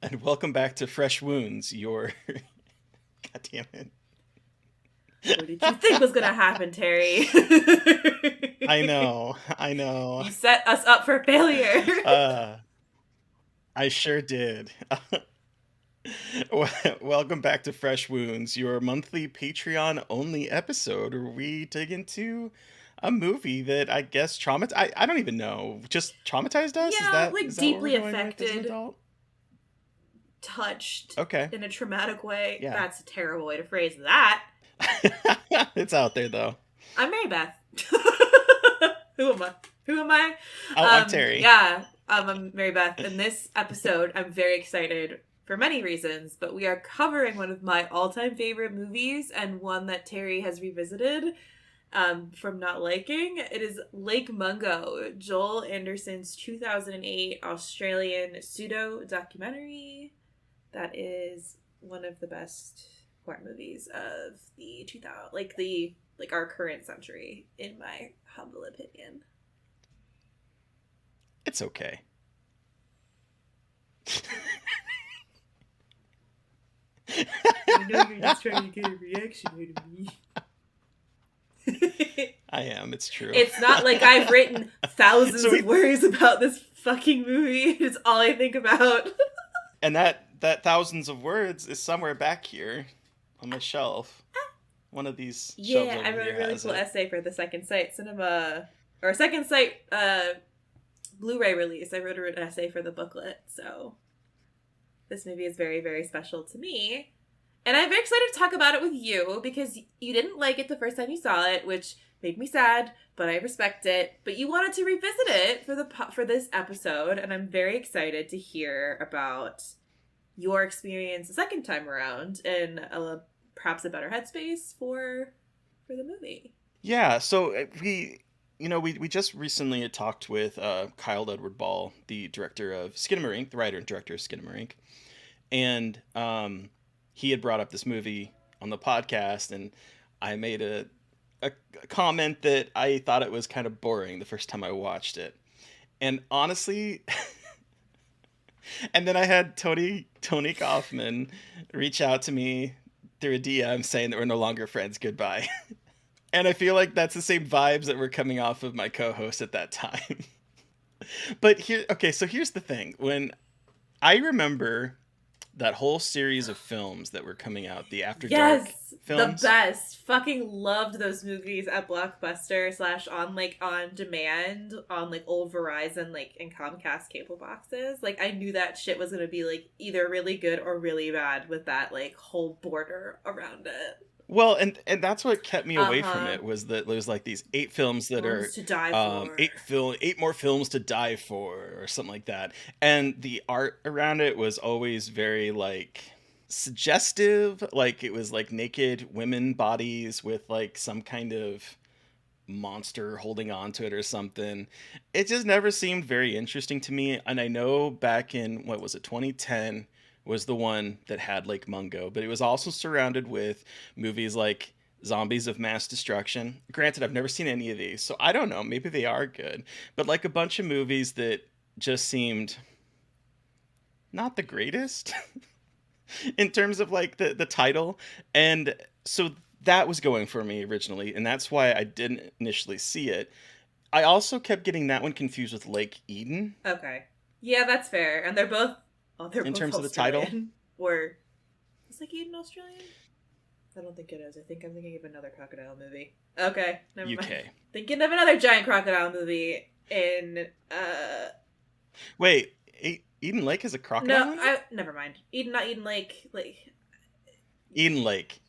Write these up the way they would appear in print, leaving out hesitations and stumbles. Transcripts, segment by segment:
And welcome back to Fresh Wounds, your. God damn it. What did you think was gonna happen, Terry? I know, I know. You set us up for failure. Uh, I sure did. Welcome back to Fresh Wounds, your monthly Patreon only episode where we dig into a movie that I guess I don't even know. Just traumatized us? Is Yeah, that like is that what we're deeply going with as an affected, adult? touched Okay. in a traumatic way. Yeah. That's a terrible way to phrase that. It's out there though. I'm Mary Beth. Who am I? Who am I? Oh, I'm Terry. Yeah, I'm Mary Beth. In this episode, I'm very excited for many reasons, but we are covering one of my all-time favorite movies and one that Terry has revisited from not liking. It is Lake Mungo, Joel Anderson's 2008 Australian pseudo documentary. That is one of the best horror movies of the 2000, like our current century, in my humble opinion. It's okay. I know you're just trying to get a reaction out of me. I am. It's true. It's not like I've written thousands So of words about this fucking movie. It's all I think about. And that thousands of words is somewhere back here on my shelf. One of these shelves Yeah, over I wrote a here really has cool it. essay for the Second Sight cinema, or Second Sight Blu-ray release. I wrote an essay for the booklet, so this movie is very, very special to me. And I'm very excited to talk about it with you because you didn't like it the first time you saw it, which made me sad, but I respect it. But you wanted to revisit it for this episode, and I'm very excited to hear about your experience the second time around in perhaps a better headspace for the movie. Yeah, so we just recently had talked with Kyle Edward Ball, the director of Skinamarink, the writer and director of Skinamarink, and he had brought up this movie on the podcast, and I made a comment that I thought it was kind of boring the first time I watched it, and honestly, and then I had Tony Kaufman reach out to me through a DM saying that we're no longer friends. Goodbye. And I feel like that's the same vibes that were coming off of my co-host at that time. But so here's the thing. When I remember that whole series of films that were coming out, the After Dark Yes, the films. best. Fucking loved those movies at Blockbuster / on demand on like old Verizon and Comcast cable boxes. Like I knew that shit was gonna be like either really good or really bad with that like whole border around it. Well, and that's what kept me Uh away from huh. it was that there's like these 8 films that are Films to die for. 8 more films to die for or something like that. And the art around it was always very like suggestive, like it was like naked women bodies with like some kind of monster holding on to it or something. It just never seemed very interesting to me. And I know back in, what was it, 2010 was the one that had Lake Mungo, but it was also surrounded with movies like Zombies of Mass Destruction. Granted, I've never seen any of these, so I don't know. Maybe they are good. But like a bunch of movies that just seemed not the greatest in terms of like the title. And so that was going for me originally, and that's why I didn't initially see it. I also kept getting that one confused with Lake Eden Okay. Yeah, that's fair. And they're in both terms of the title. Australian. Or is like Eden Australian? I don't think it is. I think I'm thinking of another crocodile movie. Okay, never mind. UK. Thinking of another giant crocodile movie in Wait, Eden Lake is a crocodile no, in it? I never mind. Not Eden Lake. Eden Lake.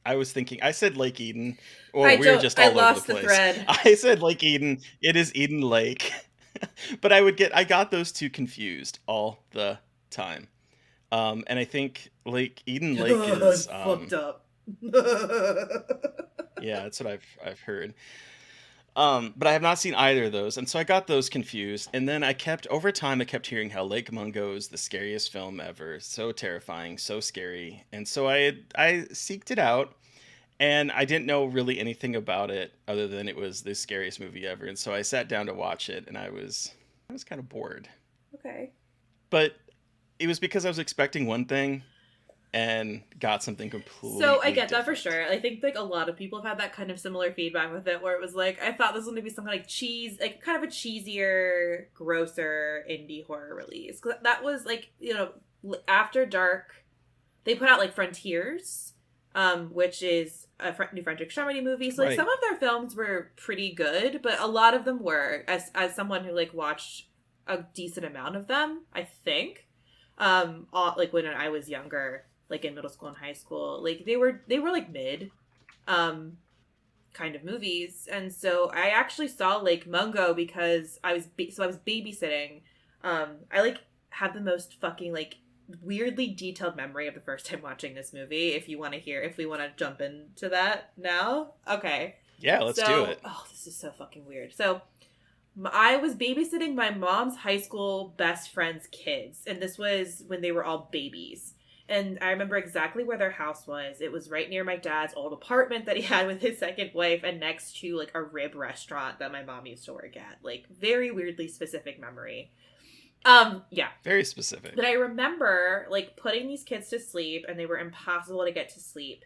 I was thinking, I said Lake Eden, or we were just I all over the lost the place. thread. I said Lake Eden. It is Eden Lake. But I got those two confused all the time. And I think Eden Lake is Fucked up. yeah, that's what I've heard. But I have not seen either of those, and so I got those confused. And then over time, I kept hearing how Lake Mungo is the scariest film ever, so terrifying, so scary. And so I seeked it out, and I didn't know really anything about it other than it was the scariest movie ever. And so I sat down to watch it, and I was kind of bored. Okay. But it was because I was expecting one thing and got something So I completely get that for different. sure. I think like a lot of people have had that kind of similar feedback with it, where it was like I thought this was going to be something like cheese, like kind of a cheesier, grosser indie horror release. 'Cause that was like after dark, they put out like Frontiers, which is a new French extremity movie. So like some Right. of their films were pretty good, but a lot of them were as someone who like watched a decent amount of them, I think. Like when I was younger, like in middle school and high school, like they were like mid, um, kind of movies, and so I actually saw like Mungo because I was babysitting. I like have the most fucking like weirdly detailed memory of the first time watching this movie. If you want to hear, if we want to jump into that now, okay. Yeah, let's do So, it. oh, this is so fucking weird. So, I was babysitting my mom's high school best friend's kids, and this was when they were all babies. And I remember exactly where their house was. It was right near my dad's old apartment that he had with his second wife, and next to like a rib restaurant that my mom used to work at. Like very weirdly specific memory. Yeah. Very But specific. I remember like putting these kids to sleep, and they were impossible to get to sleep.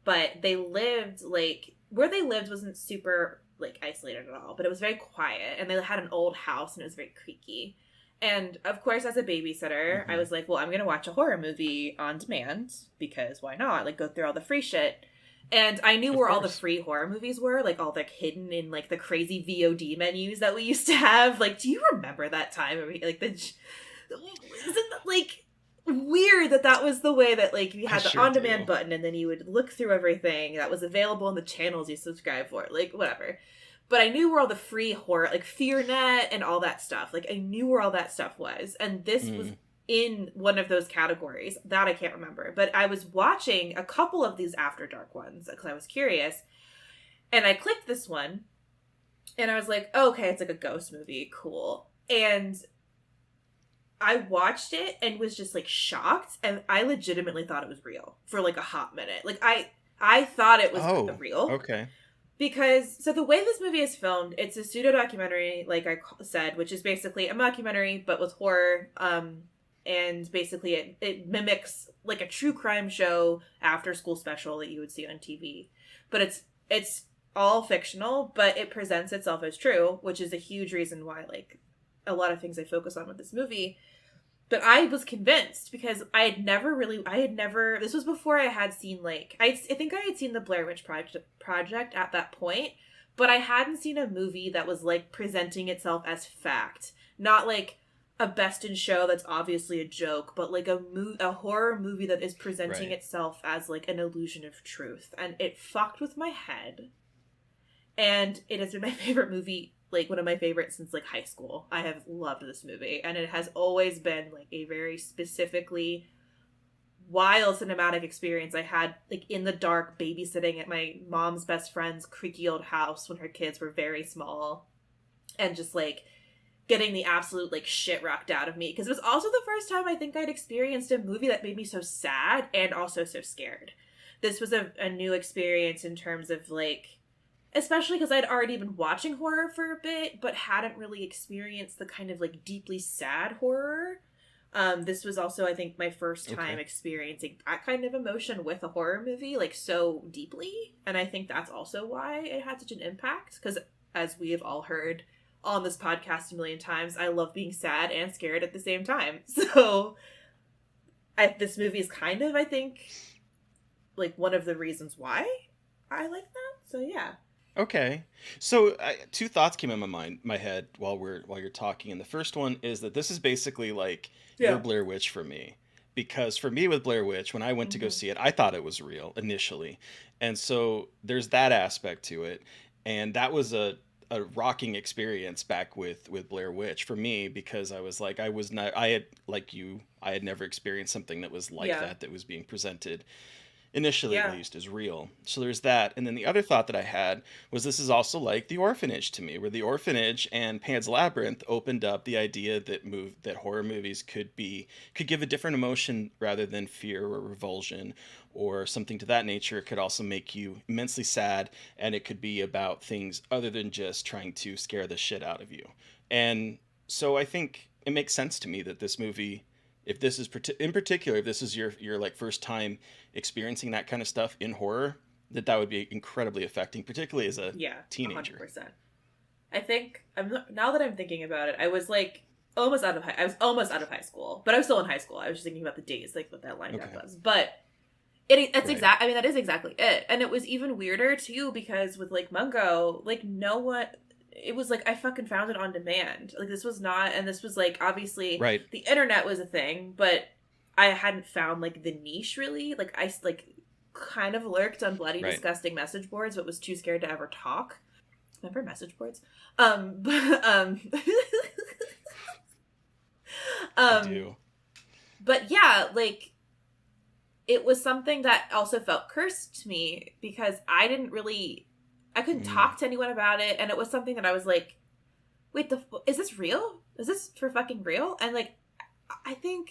But they lived like where they lived wasn't super like isolated at all, but it was very quiet, and they had an old house, and it was very creaky. And of course, as a babysitter, I Hmm. was like, well, I'm gonna watch a horror movie on demand because why not? Like go through all the free shit. And I knew Of where all the course. free horror movies were, like all like hidden in like the crazy VOD menus that we used to have. Like, do you remember that time? Like the isn't that like weird that that was the way that like you I had the sure on demand do. button, and then you would look through everything that was available in the channels you subscribe for, like whatever. But I knew where all the free horror, like FearNet and all that stuff, like I knew where all that stuff was, and this was Mm. in one of those categories that I can't remember. But I was watching a couple of these After Dark ones because I was curious, and I clicked this one, and I was like, oh, okay, it's like a ghost movie, cool. And I watched it and was just like shocked, and I legitimately thought it was real for like a hot minute. Like I thought it was Oh, real okay. because so the way this movie is filmed, it's a pseudo documentary, like I said, which is basically a mockumentary but with horror. And basically it mimics like a true crime show after school special that you would see on TV, but it's all fictional, but it presents itself as true, which is a huge reason why like a lot of things I focus on with this movie. But I was convinced because I had never, this was before I had seen, like, I think I had seen the Blair Witch Project at that point, but I hadn't seen a movie that was, like, presenting itself as fact. Not, like, a best in show that's obviously a joke, but, like, a horror movie that is presenting Right. itself as, like, an illusion of truth. And it fucked with my head. And it has been my favorite movie, like one of my favorites since like high school. I have loved this movie, and it has always been like a very specifically wild cinematic experience I had like in the dark babysitting at my mom's best friend's creaky old house when her kids were very small, and just like getting the absolute like shit rocked out of me because it was also the first time I think I'd experienced a movie that made me so sad and also so scared. This was a new experience in terms of like, especially because I'd already been watching horror for a bit, but hadn't really experienced the kind of like deeply sad horror. This was also, I think, my first time Okay. experiencing that kind of emotion with a horror movie, like so deeply. And I think that's also why it had such an impact. Because as we have all heard on this podcast a million times, I love being sad and scared at the same time. So this movie is kind of, I think, like one of the reasons why I like that. So yeah. Okay. So two thoughts came in my head while you're talking, and the first one is that this is basically like your Yeah. Blair Witch for me, because for me with Blair Witch, when I went to go Mm-hmm. see it, I thought it was real initially, and so there's that aspect to it, and that was a rocking experience back with Blair Witch for me because I was like I had like you I had never experienced something that was like Yeah. that was being presented initially at Yeah. least is real. So there's that. And then the other thought that I had was this is also like The Orphanage to me, where The Orphanage and Pan's Labyrinth opened up the idea that horror movies could give a different emotion rather than fear or revulsion or something to that nature. It could also make you immensely sad, and it could be about things other than just trying to scare the shit out of you. And so I think it makes sense to me that this movie if this is in particular, if this is your like first time experiencing that kind of stuff in horror, that would be incredibly affecting, particularly as a Yeah, teenager. 100%. I think now that I'm thinking about it, I was like almost out of high. I was almost out of high school, but I was still in high school. I was just thinking about the days, like what that lined up was. But it's Right. I mean, that is exactly it, and it was even weirder too because with like Mungo, like no one. It was like I fucking found it on demand. Like this was not, and this was like obviously Right. the internet was a thing, but I hadn't found like the niche really. Like I like kind of lurked on bloody Right. disgusting message boards, but was too scared to ever talk. Remember message boards? I do. But yeah, like it was something that also felt cursed to me because I couldn't talk to anyone about it, and it was something that I was like, wait, is this real? Is this for fucking real? And like, I can't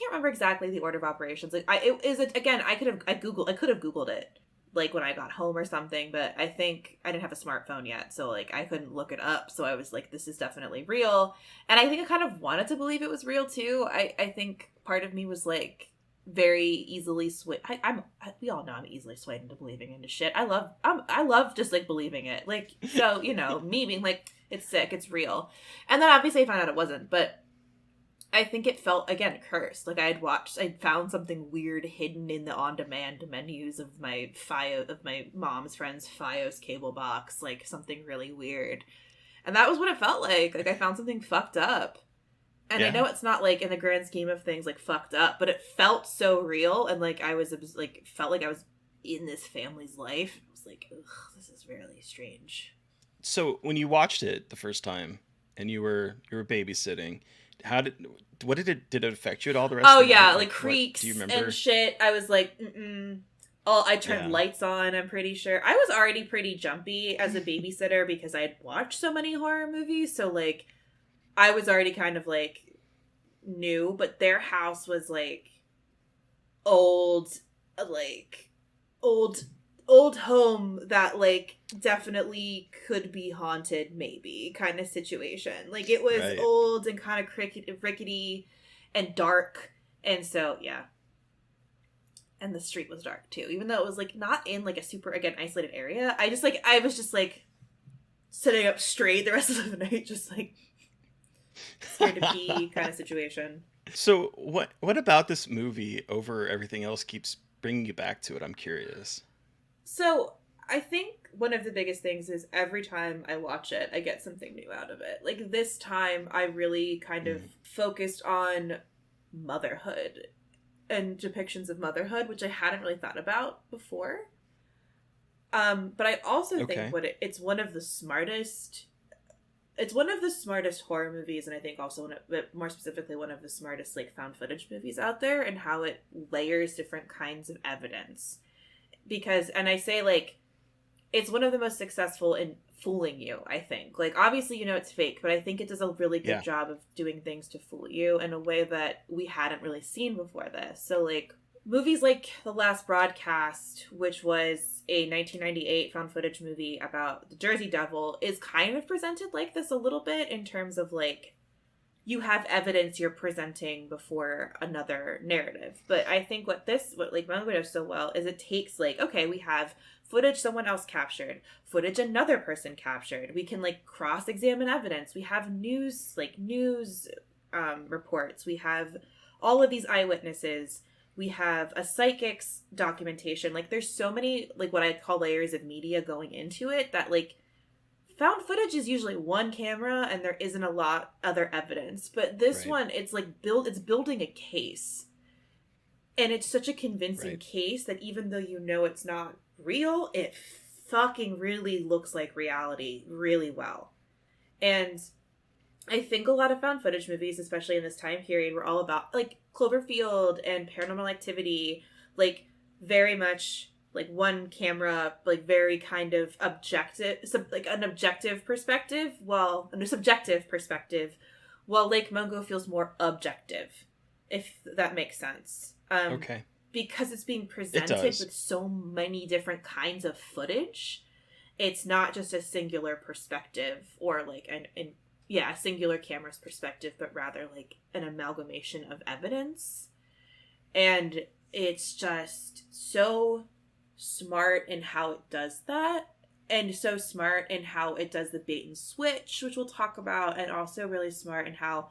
remember exactly the order of operations. Like, again, I could have Googled it like when I got home or something, but I think I didn't have a smartphone yet, so like I couldn't look it up. So I was like, this is definitely real, and I think I kind of wanted to believe it was real too. I think part of me was like very easily swayed. We all know I'm easily swayed into believing into shit. I love just like believing it. Like, so, you know, me being like, it's sick, it's real. And then obviously I found out it wasn't, but I think it felt, again, cursed. Like I'd found something weird hidden in the on-demand menus of my mom's friend's Fios cable box, like something really weird. And that was what it felt like. Like I found something fucked up. And I know it's not like in the grand scheme of things like fucked up, but it felt so real, and like I was like felt like I was in this family's life. It was like, ugh, this is really strange. So when you watched it the first time and you were babysitting, did it affect you at all the rest Oh of the yeah, night? like creaks do you remember? and shit. I was like, mm-mm. Oh, I turned lights on, I'm pretty sure. I was already pretty jumpy as a babysitter because I had watched so many horror movies, so like I was already kind of like new, but their house was like old home that like definitely could be haunted, maybe kind of situation. Like it was old and kind of rickety and dark, and so yeah. And the street was dark too, even though it was like not in like a super again isolated area. I was just like sitting up straight the rest of the night, just like scared to pee kind of situation. So what about this movie over everything else keeps bringing you back to it? I'm curious. So I think one of the biggest things is every time I watch it, I get something new out of it. Like this time, I really kind of focused on motherhood and depictions of motherhood, which I hadn't really thought about before. But I also think it's one of the smartest. It's one of the smartest horror movies, and I think also more specifically one of the smartest like found footage movies out there, and how it layers different kinds of evidence. Because, and I say like, it's one of the most successful in fooling you, I think. Like, obviously, you know it's fake, but I think it does a really good job of doing things to fool you in a way that we hadn't really seen before this. So, like, movies like The Last Broadcast, which was a 1998 found footage movie about the Jersey Devil, is kind of presented like this a little bit in terms of, like, you have evidence you're presenting before another narrative. But I think what Mungo does so well is it takes like, okay, we have footage someone else captured, footage another person captured. We can like cross-examine evidence. We have news reports. We have all of these eyewitnesses. We have a psychic's documentation. Like there's so many like what I call layers of media going into it that like found footage is usually one camera and there isn't a lot other evidence. But this one, it's like it's building a case. And it's such a convincing case that even though you know it's not real, it fucking really looks like reality really well. And I think a lot of found footage movies, especially in this time period, were all about like Cloverfield and Paranormal Activity, like very much like one camera, like very kind of objective, like an objective perspective, while a subjective perspective, while Lake Mungo feels more objective, if that makes sense. Because it's being presented with so many different kinds of footage. It's not just a singular perspective or like an yeah, a singular camera's perspective, but rather like an amalgamation of evidence. And it's just so smart in how it does that, and so smart in how it does the bait and switch, which we'll talk about, and also really smart in how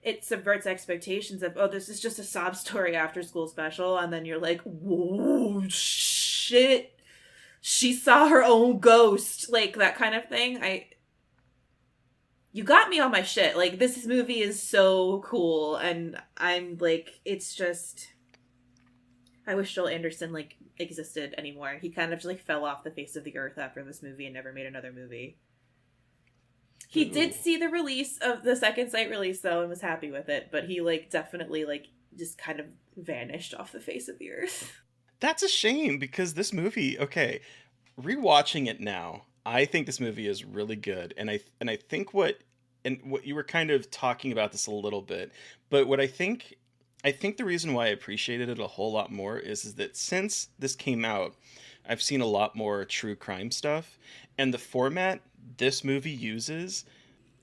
it subverts expectations of, oh, this is just a sob story after school special, and then you're like, whoa, shit, she saw her own ghost, like that kind of thing. You got me on my shit. Like, this movie is so cool, and I'm like, it's just, I wish Joel Anderson like existed anymore. He kind of just like fell off the face of the earth after this movie and never made another movie. He did Ooh. see the release of the Second Sight release though and was happy with it, but he like definitely like just kind of vanished off the face of the earth. That's a shame because this movie, okay, rewatching it now, I think this movie is really good, and I think what you were kind of talking about this a little bit, but what I think the reason why I appreciated it a whole lot more is that since this came out, I've seen a lot more true crime stuff, and the format this movie uses,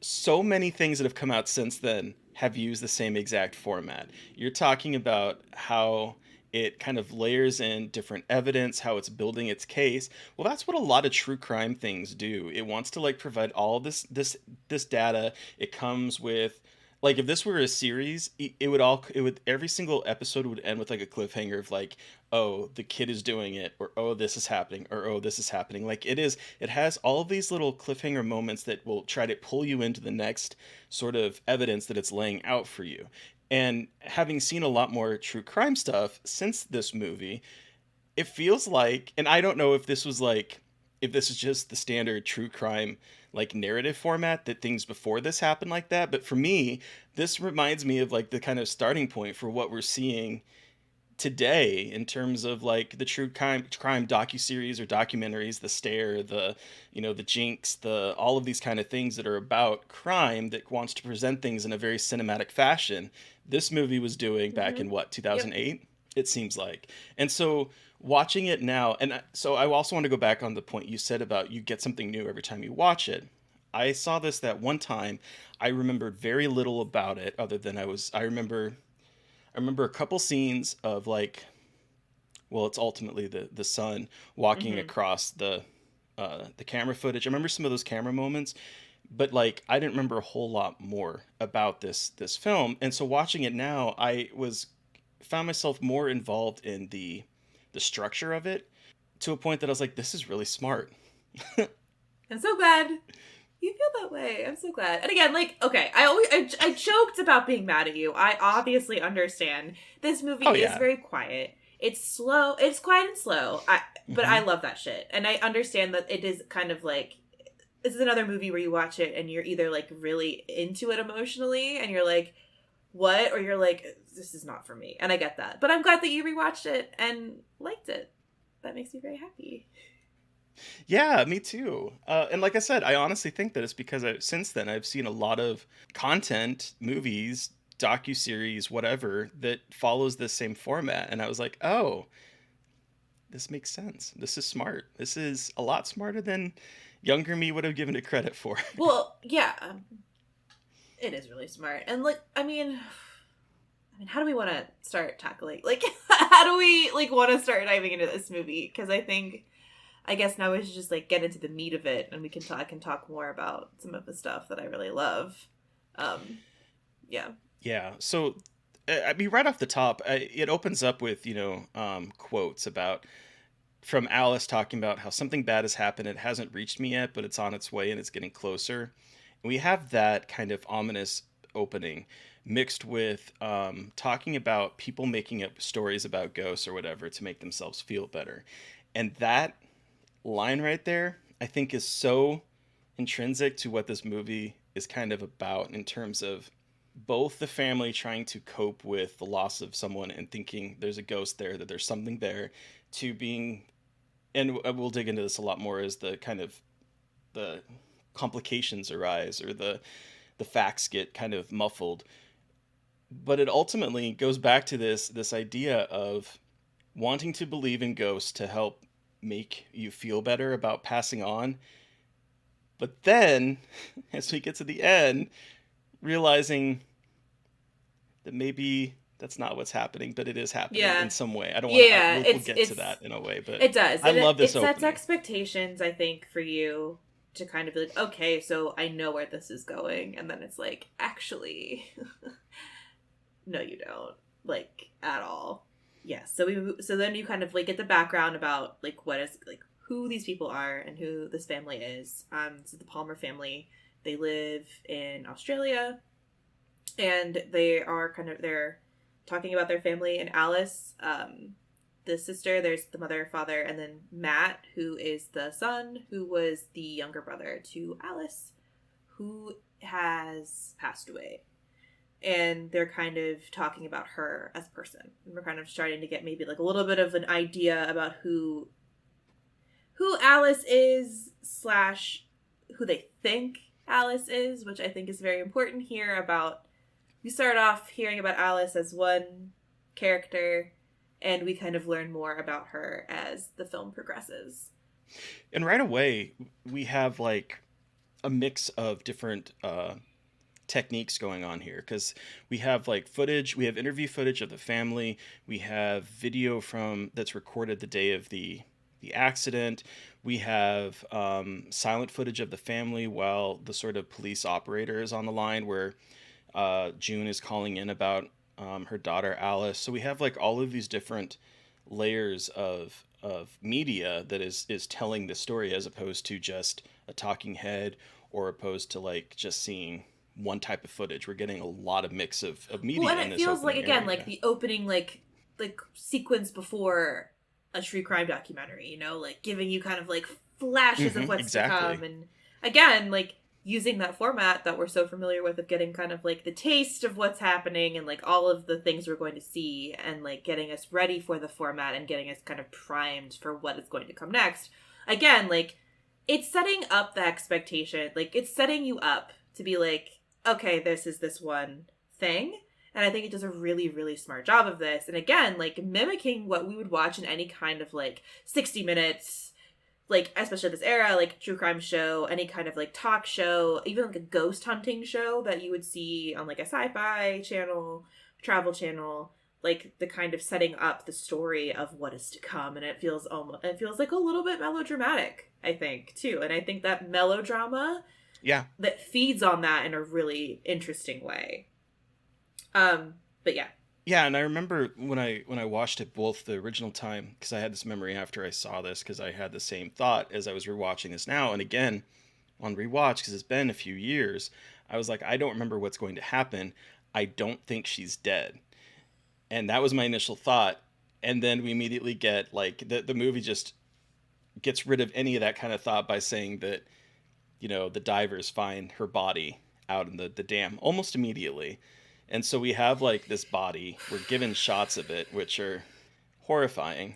so many things that have come out since then have used the same exact format. You're talking about how it kind of layers in different evidence, how it's building its case. Well, that's what a lot of true crime things do. It wants to like provide all this data. It comes with, like, if this were a series, it would every single episode would end with like a cliffhanger of like, oh, the kid is doing it, or oh, this is happening, or oh, this is happening. Like, it has all of these little cliffhanger moments that will try to pull you into the next sort of evidence that it's laying out for you. And having seen a lot more true crime stuff since this movie, it feels like, and I don't know if this was like, if this is just the standard true crime like narrative format that things before this happened like that, but for me, this reminds me of like the kind of starting point for what we're seeing today in terms of like the true crime docuseries or documentaries, the Stare, the, you know, the Jinx, the all of these kind of things that are about crime that wants to present things in a very cinematic fashion. This movie was doing back Mm-hmm. in what, Yep. 2008, it seems like. And so watching it now, so I also want to go back on the point you said about you get something new every time you watch it. I saw this that one time. I remembered very little about it other than I remember a couple scenes of like, well, it's ultimately the son walking Mm-hmm. across the camera footage. I remember some of those camera moments, but like I didn't remember a whole lot more about this film. And so watching it now, I was found myself more involved in the structure of it to a point that I was like, this is really smart. I'm so glad you feel that way. I'm so glad. And again, like, okay, I joked about being mad at you. I obviously understand. This movie Oh is yeah. very quiet. It's slow. It's quiet and slow. But I Hmm. love that shit. And I understand that it is kind of like, this is another movie where you watch it and you're either like really into it emotionally and you're like, what? Or you're like, this is not for me. And I get that. But I'm glad that you rewatched it and liked it. That makes me very happy. Yeah, me too. And like I said, I honestly think that it's because since then I've seen a lot of content, movies, docu-series, whatever, that follows this same format, and I was like, oh, this makes sense. This is smart. This is a lot smarter than younger me would have given it credit for. Well, yeah, it is really smart. And like, I mean, how do we want to start tackling? Like, how do we like want to start diving into this movie? Because I guess now we should just like get into the meat of it, and we can talk. I can talk more about some of the stuff that I really love. Um, yeah. Yeah. So, I mean, right off the top, it opens up with quotes about from Alice talking about how something bad has happened. It hasn't reached me yet, but it's on its way and it's getting closer. And we have that kind of ominous opening mixed with talking about people making up stories about ghosts or whatever to make themselves feel better. And that line right there, I think, is so intrinsic to what this movie is kind of about in terms of both the family trying to cope with the loss of someone and thinking there's a ghost there, that there's something there, to being, and we'll dig into this a lot more as the kind of the complications arise or the facts get kind of muffled. But it ultimately goes back to this idea of wanting to believe in ghosts to help make you feel better about passing on, But then, as we get to the end, realizing that maybe that's not what's happening, but it is happening Yeah. in some way. I don't want to. Yeah, We'll get to that in a way, but it does. I love this It sets opening. expectations, I think, for you to kind of be like, okay, so I know where this is going, and then it's like, actually, no, you don't, like, at all. Yes. So then you kind of like get the background about like what is like who these people are and who this family is. So the Palmer family, they live in Australia, and they're talking about their family and Alice, the sister, there's the mother, father, and then Matt, who is the son, who was the younger brother to Alice, who has passed away. And they're kind of talking about her as a person. And we're kind of starting to get maybe like a little bit of an idea about who Alice is slash who they think Alice is, which I think is very important here. About we start off hearing about Alice as one character, and we kind of learn more about her as the film progresses. And right away, we have like a mix of different techniques going on here because we have like footage, we have interview footage of the family, we have video from that's recorded the day of the accident. We have silent footage of the family while the sort of police operator is on the line, where June is calling in about her daughter Alice. So we have like all of these different layers of media that is telling the story, as opposed to just a talking head, or opposed to like just seeing one type of footage. We're getting a lot of mix of Well, media and in it this feels like opening again area. like the opening like sequence before a true crime documentary, like giving you kind of like flashes of what's to come, Exactly. and again like using that format that we're so familiar with of getting kind of like the taste of what's happening and like all of the things we're going to see, and like getting us ready for the format and getting us kind of primed for what is going to come next. Again, like it's setting up the expectation, like it's setting you up to be like, okay, this is this one thing. And I think it does a really, really smart job of this. And again, like mimicking what we would watch in any kind of like 60 Minutes, like especially this era, like true crime show, any kind of like talk show, even like a ghost hunting show that you would see on like a sci-fi channel, travel channel, like the kind of setting up the story of what is to come. And it feels like a little bit melodramatic, I think, too. And I think that melodrama Yeah. that feeds on that in a really interesting way. But yeah. Yeah, and I remember when I watched it both the original time, because I had this memory after I saw this, because I had the same thought as I was rewatching this now, and again on rewatch because it's been a few years. I was like, I don't remember what's going to happen. I don't think she's dead, and that was my initial thought. And then we immediately get like the movie just gets rid of any of that kind of thought by saying that the divers find her body out in the dam almost immediately. And so we have like this body, we're given shots of it, which are horrifying.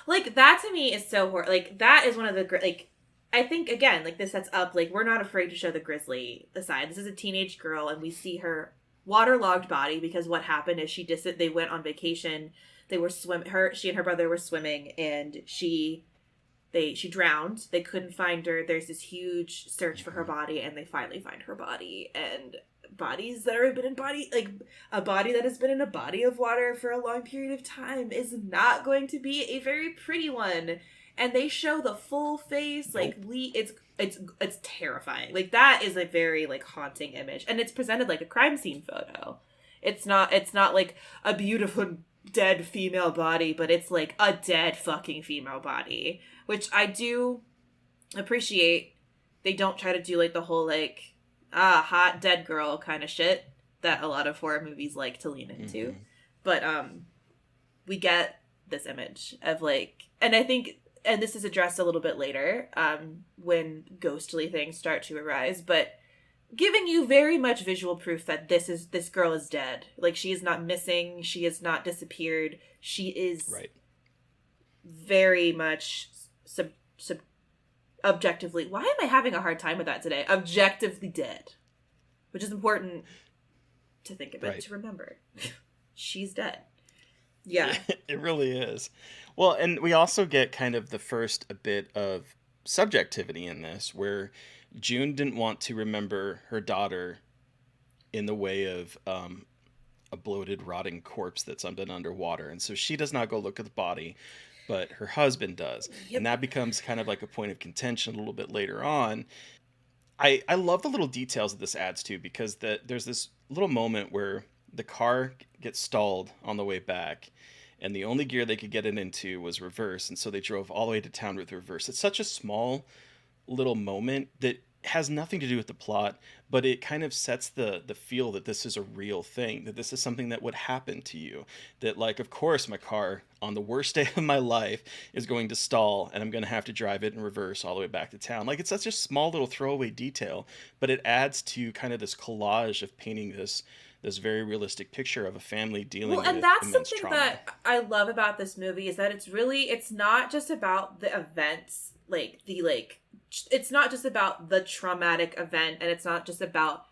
Like that to me is so like that is one of the like I think again like this sets up like we're not afraid to show the grisly side. This is a teenage girl and we see her waterlogged body because what happened is they went on vacation. They were she and her brother were swimming, and she drowned. They couldn't find her. There's this huge search for her body, and they finally find her body. And bodies that have been in body, like a body that has been in a body of water for a long period of time, is not going to be a very pretty one. And they show the full face, like Nope. it's terrifying. Like that is a very like haunting image, and it's presented like a crime scene photo. It's not like a beautiful dead female body, but it's like a dead fucking female body, which I do appreciate. They don't try to do like the whole like hot dead girl kind of shit that a lot of horror movies like to lean into. Mm-hmm. But we get this image of like, and I think, and this is addressed a little bit later when ghostly things start to arise, but giving you very much visual proof that this girl is dead. Like she is not missing, she is not disappeared, she is Right. very much objectively, why am I having a hard time with that today? Objectively dead, which is important to think about, Right. to remember. She's dead. Yeah. It really is. Well, and we also get kind of the first a bit of subjectivity in this, where June didn't want to remember her daughter in the way of a bloated, rotting corpse that's been underwater. And so she does not go look at the body, but her husband does. And Yep. that becomes kind of like a point of contention a little bit later on. I love the little details that this adds to, because there's this little moment where the car gets stalled on the way back, and the only gear they could get it into was reverse, and so they drove all the way to town with reverse. It's such a small little moment that has nothing to do with the plot, but it kind of sets the feel that this is a real thing, that this is something that would happen to you. That, like, of course my car on the worst day of my life is going to stall, and I'm going to have to drive it in reverse all the way back to town. Like, it's such a small little throwaway detail, but it adds to kind of this collage of painting this very realistic picture of a family dealing Well, and with that's immense something trauma. that I love about this movie, is that it's not just about the events, it's not just about the traumatic event, and it's not just about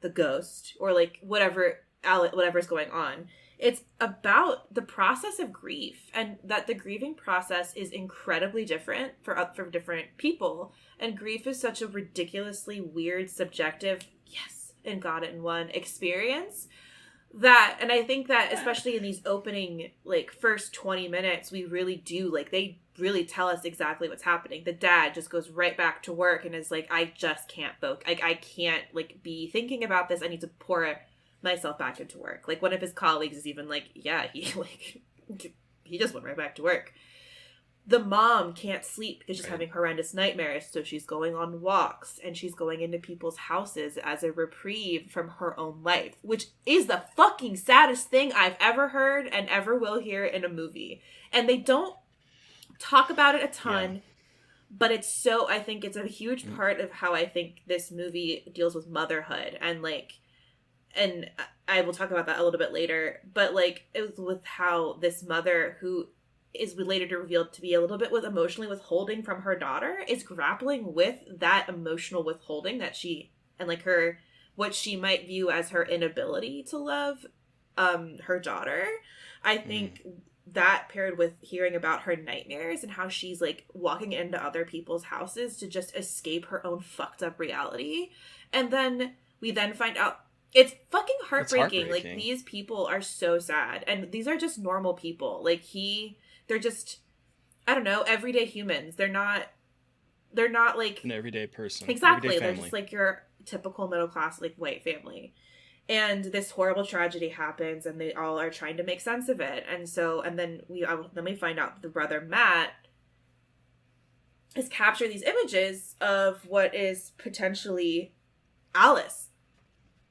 the ghost or like whatever's going on. It's about the process of grief, and that the grieving process is incredibly different for different people. And grief is such a ridiculously weird, subjective, yes, and got it in one experience, that, and I think that especially in these opening, like, first 20 minutes, we really do, like, they really tell us exactly what's happening. The dad just goes right back to work and is like, I just can't focus. Like, I can't, like, be thinking about this. I need to pour myself back into work. Like, one of his colleagues is even like, yeah, he just went right back to work. The mom can't sleep because she's having horrendous nightmares, so she's going on walks, and she's going into people's houses as a reprieve from her own life, which is the fucking saddest thing I've ever heard and ever will hear in a movie. And they don't talk about it a ton, but it's so, I think it's a huge part of how I think this movie deals with motherhood, and like, and I will talk about that a little bit later, but like, it was with how this mother, who is later revealed to be a little bit with emotionally withholding from her daughter, is grappling with that emotional withholding that she, and like her, what she might view as her inability to love her daughter. I think that, paired with hearing about her nightmares and how she's like walking into other people's houses to just escape her own fucked up reality, and then we then find out it's fucking heartbreaking. Like, these people are so sad, and these are just normal people. Like, they're just, I don't know, everyday humans. They're not like An everyday person. Exactly. Everyday They're just like your typical middle class, like, white family. And this horrible tragedy happens, and they all are trying to make sense of it. And so, and then we find out that the brother Matt has captured these images of what is potentially Alice.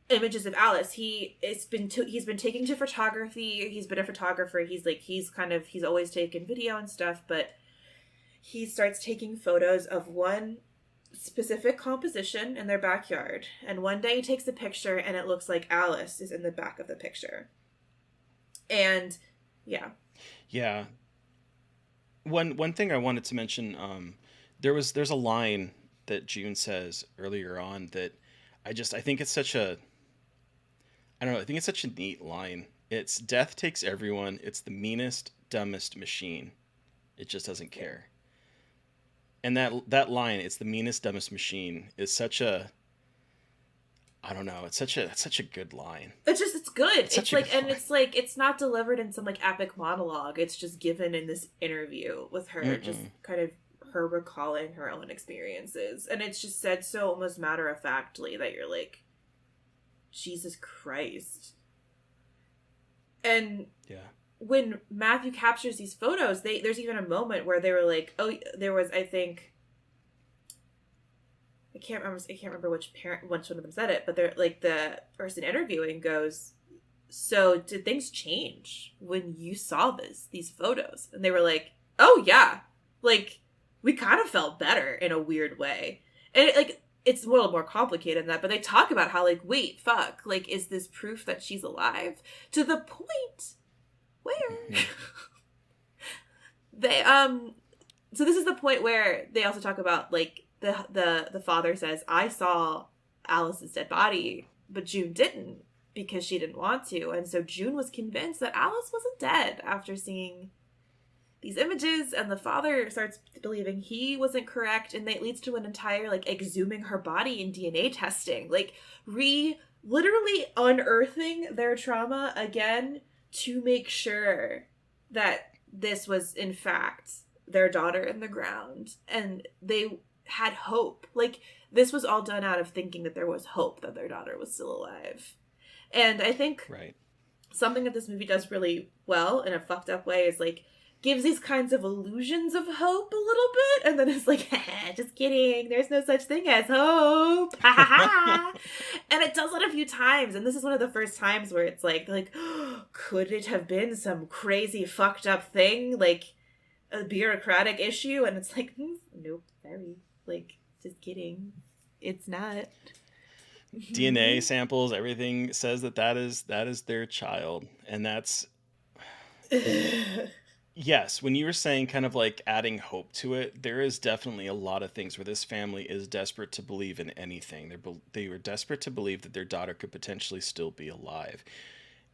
Images of Alice. He's been taking to photography. He's been a photographer. He's always taken video and stuff, but he starts taking photos of one specific composition in their backyard. And one day he takes a picture, and it looks like Alice is in the back of the picture. And yeah. One thing I wanted to mention, there's a line that June says earlier on that I think it's such a, I don't know, I think it's such a neat line. It's, death takes everyone. It's the meanest, dumbest machine. It just doesn't care. And that line, it's the meanest, dumbest machine, is such a, I don't know, it's such a good line. It's good. It's like, and it's like, it's not delivered in some like epic monologue. It's just given in this interview with her, just kind of her recalling her own experiences. And it's just said so almost matter-of-factly that you're like, Jesus Christ. And when Matthew captures these photos, there's even a moment where they were like, oh, there was, I think, I can't remember which one of them said it, but they're like, the person interviewing goes, so did things change when you saw these photos? And they were like, oh yeah, like, we kind of felt better in a weird way. And it's a little more complicated than that, but they talk about how, like, wait, fuck, like, is this proof that she's alive? To the point where they, so this is the point where they also talk about, like, the father says, I saw Alice's dead body, but June didn't, because she didn't want to. And so June was convinced that Alice wasn't dead after seeing these images, and the father starts believing he wasn't correct, and that leads to an entire like exhuming her body in DNA testing, like literally unearthing their trauma again to make sure that this was in fact their daughter in the ground, and they had hope. Like, this was all done out of thinking that there was hope that their daughter was still alive. And I think Right. something that this movie does really well in a fucked up way is like gives these kinds of illusions of hope a little bit, and then it's like, just kidding, there's no such thing as hope. And it does it a few times, and this is one of the first times where it's like could it have been some crazy fucked up thing, like a bureaucratic issue? And it's like, nope, sorry, like, just kidding, it's not. DNA samples, everything says that is their child, and that's yes. When you were saying kind of like adding hope to it, there is definitely a lot of things where this family is desperate to believe in anything. They were desperate to believe that their daughter could potentially still be alive,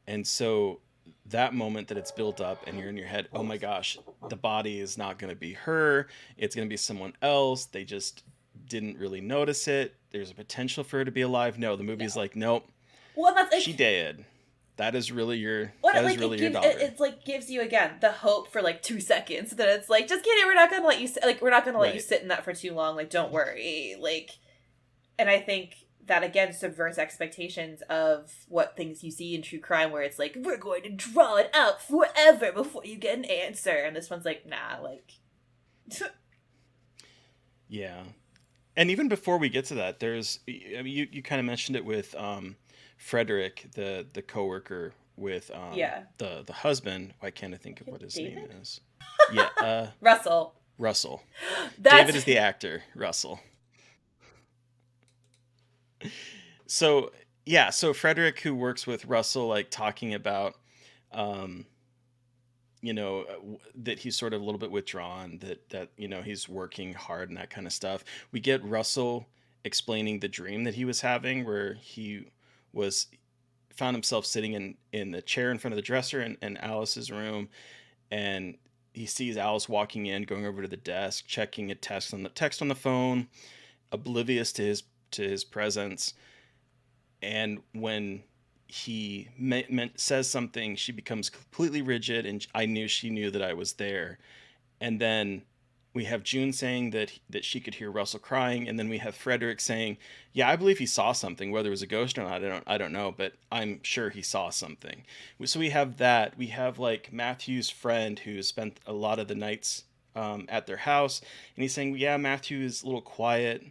and so that moment that it's built up and you're in your head, oh my gosh, the body is not going to be her, it's going to be someone else, they just didn't really notice it, there's a potential for her to be alive. No, the movie's like, nope, well, that's like, she dead. That is really your your daughter. It's like gives you again the hope for like 2 seconds that it's like, just kidding, we're not gonna let you let you sit in that for too long, like, don't worry, like. And I think that again subverts expectations of what things you see in true crime, where it's like, we're going to draw it out forever before you get an answer, and this one's like, nah, like. Yeah. And even before we get to that, there's, I mean, you kind of mentioned it with Frederick, the coworker with the husband. Why can't I think of what his name is? Yeah, Russell. David is the actor. Russell. So yeah, so Frederick, who works with Russell, like talking about, um, that he's sort of a little bit withdrawn, that he's working hard and that kind of stuff. We get Russell explaining the dream that he was having, where he was found himself sitting in the chair in front of the dresser in Alice's room, and he sees Alice walking in, going over to the desk, checking a text on the phone, oblivious to his presence. And when he says something, she becomes completely rigid, and she knew that I was there. And then we have June saying that she could hear Russell crying, and then we have Frederick saying, "Yeah, I believe he saw something. Whether it was a ghost or not, I don't know, but I'm sure he saw something." So we have that. We have like Matthew's friend who spent a lot of the nights at their house, and he's saying, "Yeah, Matthew is a little quiet,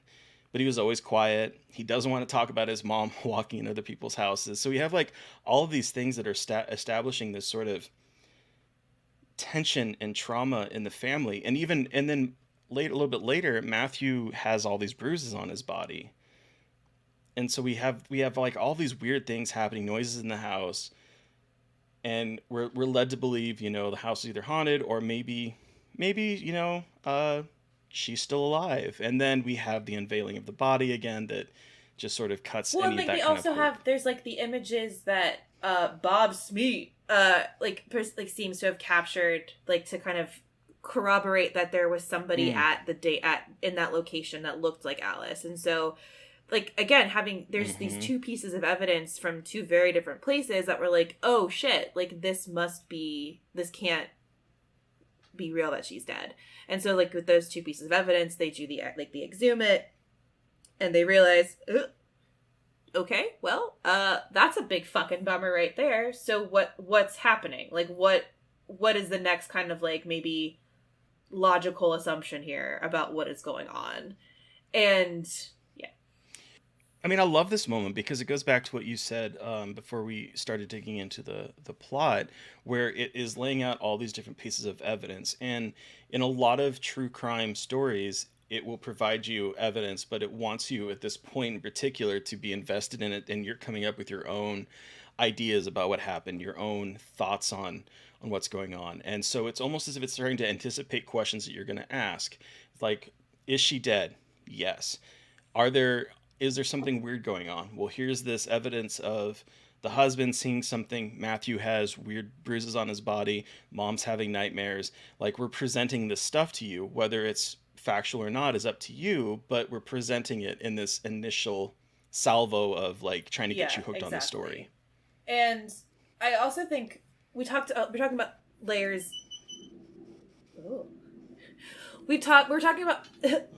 but he was always quiet. He doesn't want to talk about his mom walking in other people's houses." So we have like all of these things that are establishing this sort of tension and trauma in the family. And then a little bit later, Matthew has all these bruises on his body. And so we have like all these weird things happening, noises in the house, and we're led to believe, the house is either haunted, or maybe she's still alive. And then we have the unveiling of the body again that just sort of cuts any of that kind of hope. Well, we also have, there's like the images that Bob Smeet seems to have captured, like, to kind of corroborate that there was somebody in that location that looked like Alice. And so, like, again, there's these two pieces of evidence from two very different places that were like, oh shit, like, this can't be real that she's dead. And so, like, with those two pieces of evidence, they do the exhume it, and they realize, okay, well, that's a big fucking bummer right there. So what's happening? Like, what is the next kind of, like, maybe logical assumption here about what is going on? And yeah. I mean, I love this moment because it goes back to what you said before we started digging into the plot, where it is laying out all these different pieces of evidence. And in a lot of true crime stories, it will provide you evidence, but it wants you at this point in particular to be invested in it, and you're coming up with your own ideas about what happened, your own thoughts on what's going on. And so it's almost as if it's starting to anticipate questions that you're going to ask. Like, is she dead? Yes. Is there something weird going on? Well, here's this evidence of the husband seeing something, Matthew has weird bruises on his body, mom's having nightmares. Like, we're presenting this stuff to you, whether it's factual or not is up to you, but we're presenting it in this initial salvo of like trying to get Yeah, you hooked on the story. exactly. And I also think we're talking about layers. Ooh. We're talking about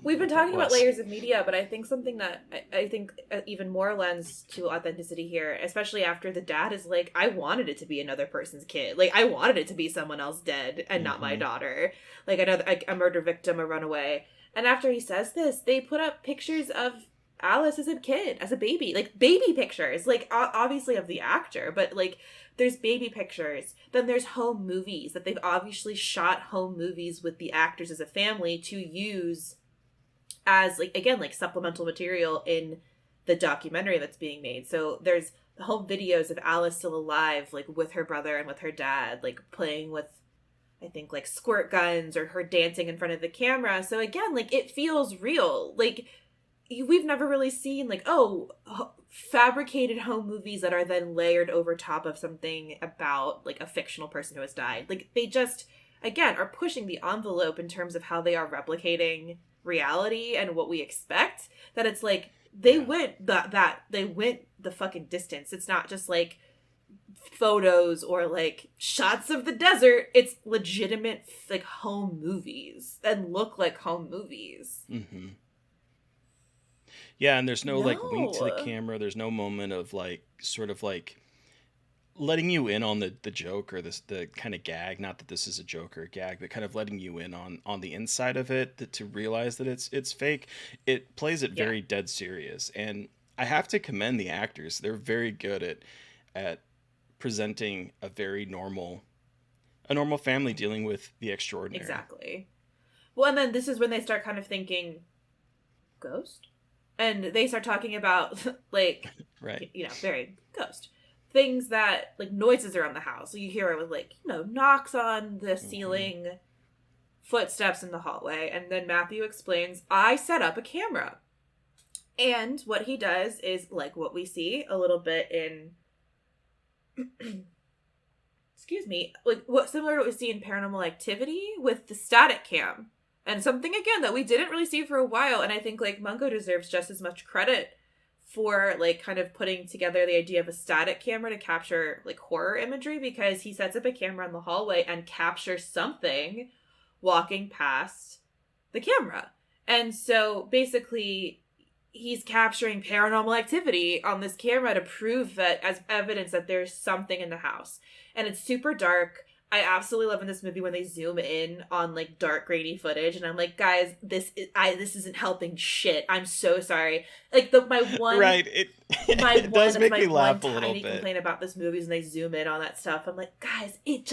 we've been talking about Bless. layers of media, but I think something that I think even more lends to authenticity here, especially after the dad is like, I wanted it to be another person's kid, like I wanted it to be someone else dead and not my daughter, like another a murder victim, a runaway. And after he says this, they put up pictures of Alice as a kid, as a baby, like baby pictures, like obviously of the actor, but like there's baby pictures. Then there's home movies that they've obviously shot home movies with the actors as a family to use as like, again, like supplemental material in the documentary that's being made. So there's the home videos of Alice still alive, like with her brother and with her dad, like playing with, I think, like squirt guns, or her dancing in front of the camera. So again, like it feels real. Like we've never really seen like, fabricated home movies that are then layered over top of something about like a fictional person who has died. Like they just, again, are pushing the envelope in terms of how they are replicating reality and what we expect. That it's like they went they went the fucking distance. It's not just like photos or like shots of the desert. It's legitimate like home movies and look like home movies. Mm-hmm. Yeah, and there's no like wink to the No. camera. There's no moment of like sort of like letting you in on the joke or the kind of gag. Not that this is a joke or a gag, but kind of letting you in on the inside of it to realize that it's fake. It plays it Yeah. very dead serious, and I have to commend the actors. They're very good at presenting a normal family dealing with the extraordinary. Exactly. Well, and then this is when they start kind of thinking, ghost? And they start talking about, like, Right. very ghost. Things that, like, noises around the house. So you hear it with, like, knocks on the ceiling, footsteps in the hallway. And then Matthew explains, I set up a camera. And what he does is, like, what we see a little bit in... excuse me. Like, similar to what we see in Paranormal Activity with the static cam. And something, again, that we didn't really see for a while. And I think, like, Mungo deserves just as much credit for, like, kind of putting together the idea of a static camera to capture, like, horror imagery. Because he sets up a camera in the hallway and captures something walking past the camera. And so, basically, he's capturing paranormal activity on this camera to prove that, as evidence that there's something in the house. And it's super dark. I absolutely love in this movie when they zoom in on like dark grainy footage, and I'm like, guys, this isn't helping shit. I'm so sorry. Like my one it does make me laugh a little bit. Complaint about this movie is when they zoom in on that stuff. I'm like, guys, it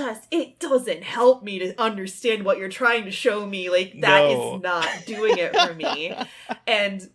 doesn't help me to understand what you're trying to show me. Like that is not doing it for me. And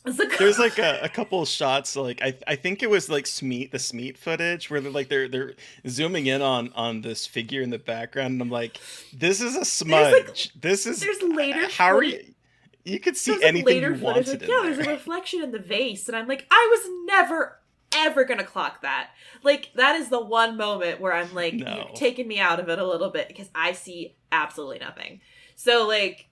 there's like a couple of shots, like I think it was like the Smeat footage where they're zooming in on this figure in the background, and I'm like, this is a smudge. There's later how are you could see anything you wanted in there. There's a reflection in the vase, and I'm like, I was never ever gonna clock that. Like that is the one moment where I'm like, you've taken me out of it a little bit because I see absolutely nothing. So like,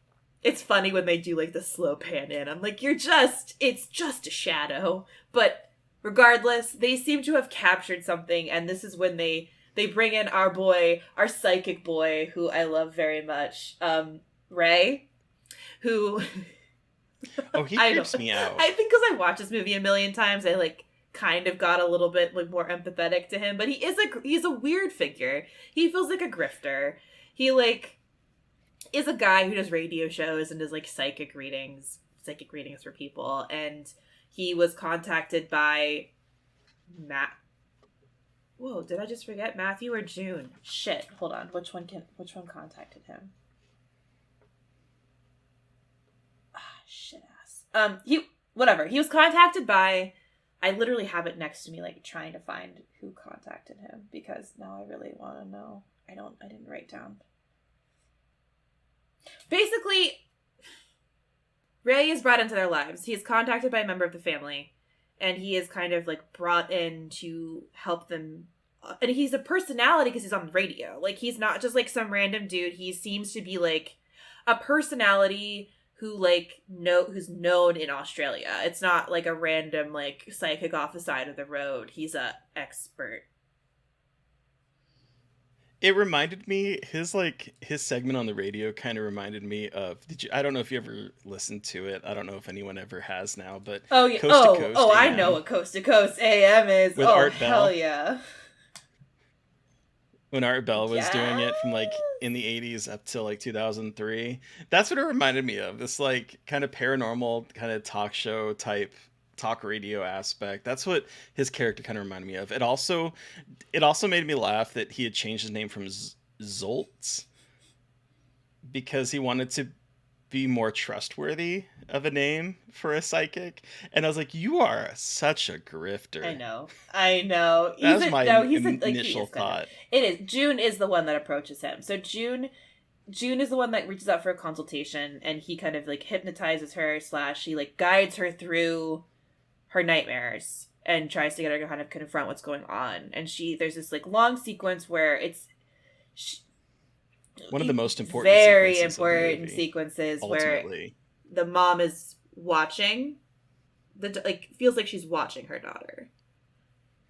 it's funny when they do like the slow pan in. I'm like, it's just a shadow. But regardless, they seem to have captured something. And this is when they bring in our psychic boy, who I love very much, Ray, who... Oh, he creeps me out. I think because I watched this movie a million times, I like kind of got a little bit like more empathetic to him. But he's a weird figure. He feels like a grifter. He like... is a guy who does radio shows and does like psychic readings for people, and he was contacted by Whoa, did I just forget Matthew or June? Shit, hold on. Which one contacted him? Shit ass. He was contacted by, I literally have it next to me, like trying to find who contacted him because now I really want to know. I didn't write down. Basically, Ray is brought into their lives. He is contacted by a member of the family, and he is kind of like brought in to help them. And he's a personality because he's on the radio. Like, he's not just like some random dude. He seems to be like a personality who like who's known in Australia. It's not like a random like psychic off the side of the road. He's a expert. It reminded me, his segment on the radio kind of reminded me of, I don't know if you ever listened to it. I don't know if anyone ever has now, but Oh yeah. Coast to Coast I AM know what Coast to Coast AM is. with Oh, Art hell Bell. yeah. When Art Bell was doing it Yes. from like in the 80s up till like 2003. That's what it reminded me of. This like kind of paranormal kind of talk show type talk radio aspect. That's what his character kind of reminded me of. It also made me laugh that he had changed his name from Zoltz because he wanted to be more trustworthy of a name for a psychic. And I was like, you are such a grifter. I know. That was my he's initial thought. It is. June is the one that approaches him. So June is the one that reaches out for a consultation, and he kind of like hypnotizes her / he like guides her through her nightmares and tries to get her to kind of confront what's going on. And there's this like long sequence where it's one of the most important very sequences important of the movie, sequences ultimately. where the mom is watching feels like she's watching her daughter,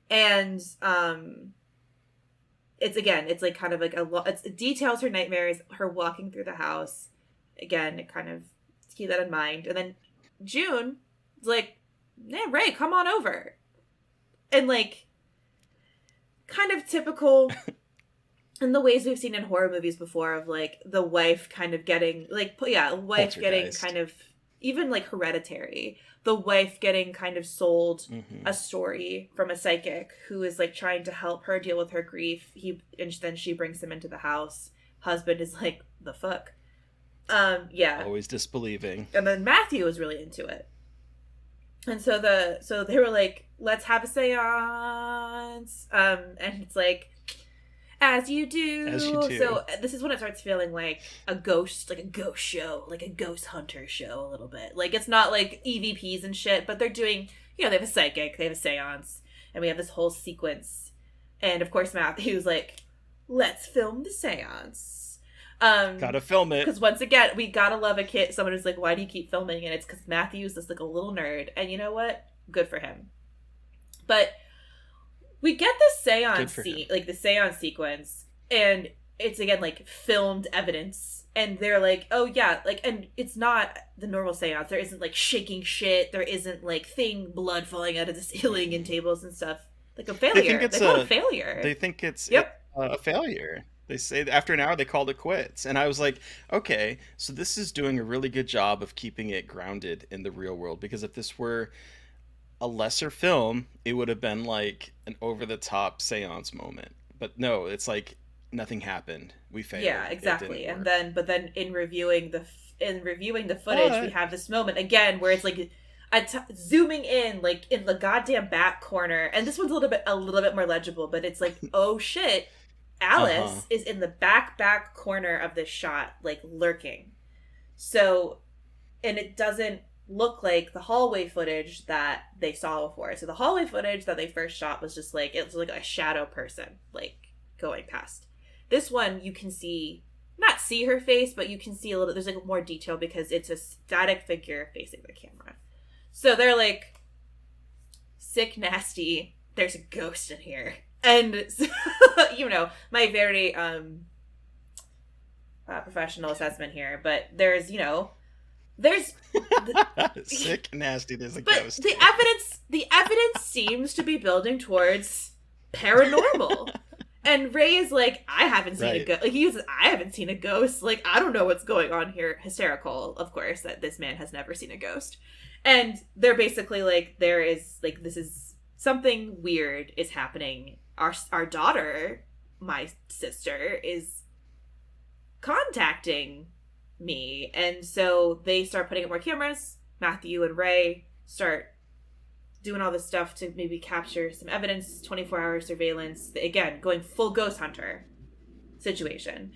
and it's like kind of like it details her nightmares, her walking through the house. Again, it kind of keep that in mind. And then June is like, "Yeah, Ray, come on over," and like kind of typical in the ways we've seen in horror movies before of like the wife kind of getting like wife getting kind of, even like Hereditary, the wife getting kind of sold a story from a psychic who is like trying to help her deal with her grief. Then she brings him into the house. Husband is like, the fuck. Always disbelieving. And then Matthew was really into it. And so they were like, let's have a seance. And it's like, as you do. So this is when it starts feeling like a ghost show, like a ghost hunter show a little bit. Like, it's not like EVPs and shit, but they're doing, they have a psychic, they have a seance, and we have this whole sequence. And of course Matthew's like, let's film the seance. Gotta film it. Because once again, we gotta love a kid. Someone who's like, why do you keep filming? And it's because Matthew's just like a little nerd. And you know what? Good for him. But we get this seance scene, like the seance sequence, and it's again like filmed evidence. And they're like, oh yeah, like, and it's not the normal seance. There isn't like shaking shit. There isn't like blood falling out of the ceiling and tables and stuff. Like a failure. They call it a failure. They think it's a failure. They say after an hour they called it quits. And I was like, okay, so this is doing a really good job of keeping it grounded in the real world. Because if this were a lesser film, it would have been like an over-the-top seance moment. But no, it's like nothing happened. We failed. Yeah, exactly. And then, in reviewing the footage, we have this moment again where it's like zooming in, like in the goddamn back corner. And this one's a little bit more legible, but it's like, oh shit, Alice is in the back corner of this shot, like lurking. So, and it doesn't look like the hallway footage that they saw before. So the hallway footage that they first shot was just like, it was like a shadow person like going past. This one you can not see her face, but you can see a little, there's like more detail because it's a static figure facing the camera. So they're like, sick nasty, there's a ghost in here. And so, my very professional assessment here, but there's sick nasty, there's a but ghost. The evidence seems to be building towards paranormal. And Ray is like, I haven't seen a ghost. Like, he uses, I haven't seen a ghost. Like, I don't know what's going on here. Hysterical, of course, that this man has never seen a ghost. And they're basically like, there is, like, this is something weird is happening. Our daughter, my sister, is contacting me. And so they start putting up more cameras. Matthew and Ray start doing all this stuff to maybe capture some evidence, 24-hour surveillance. Again, going full ghost hunter situation.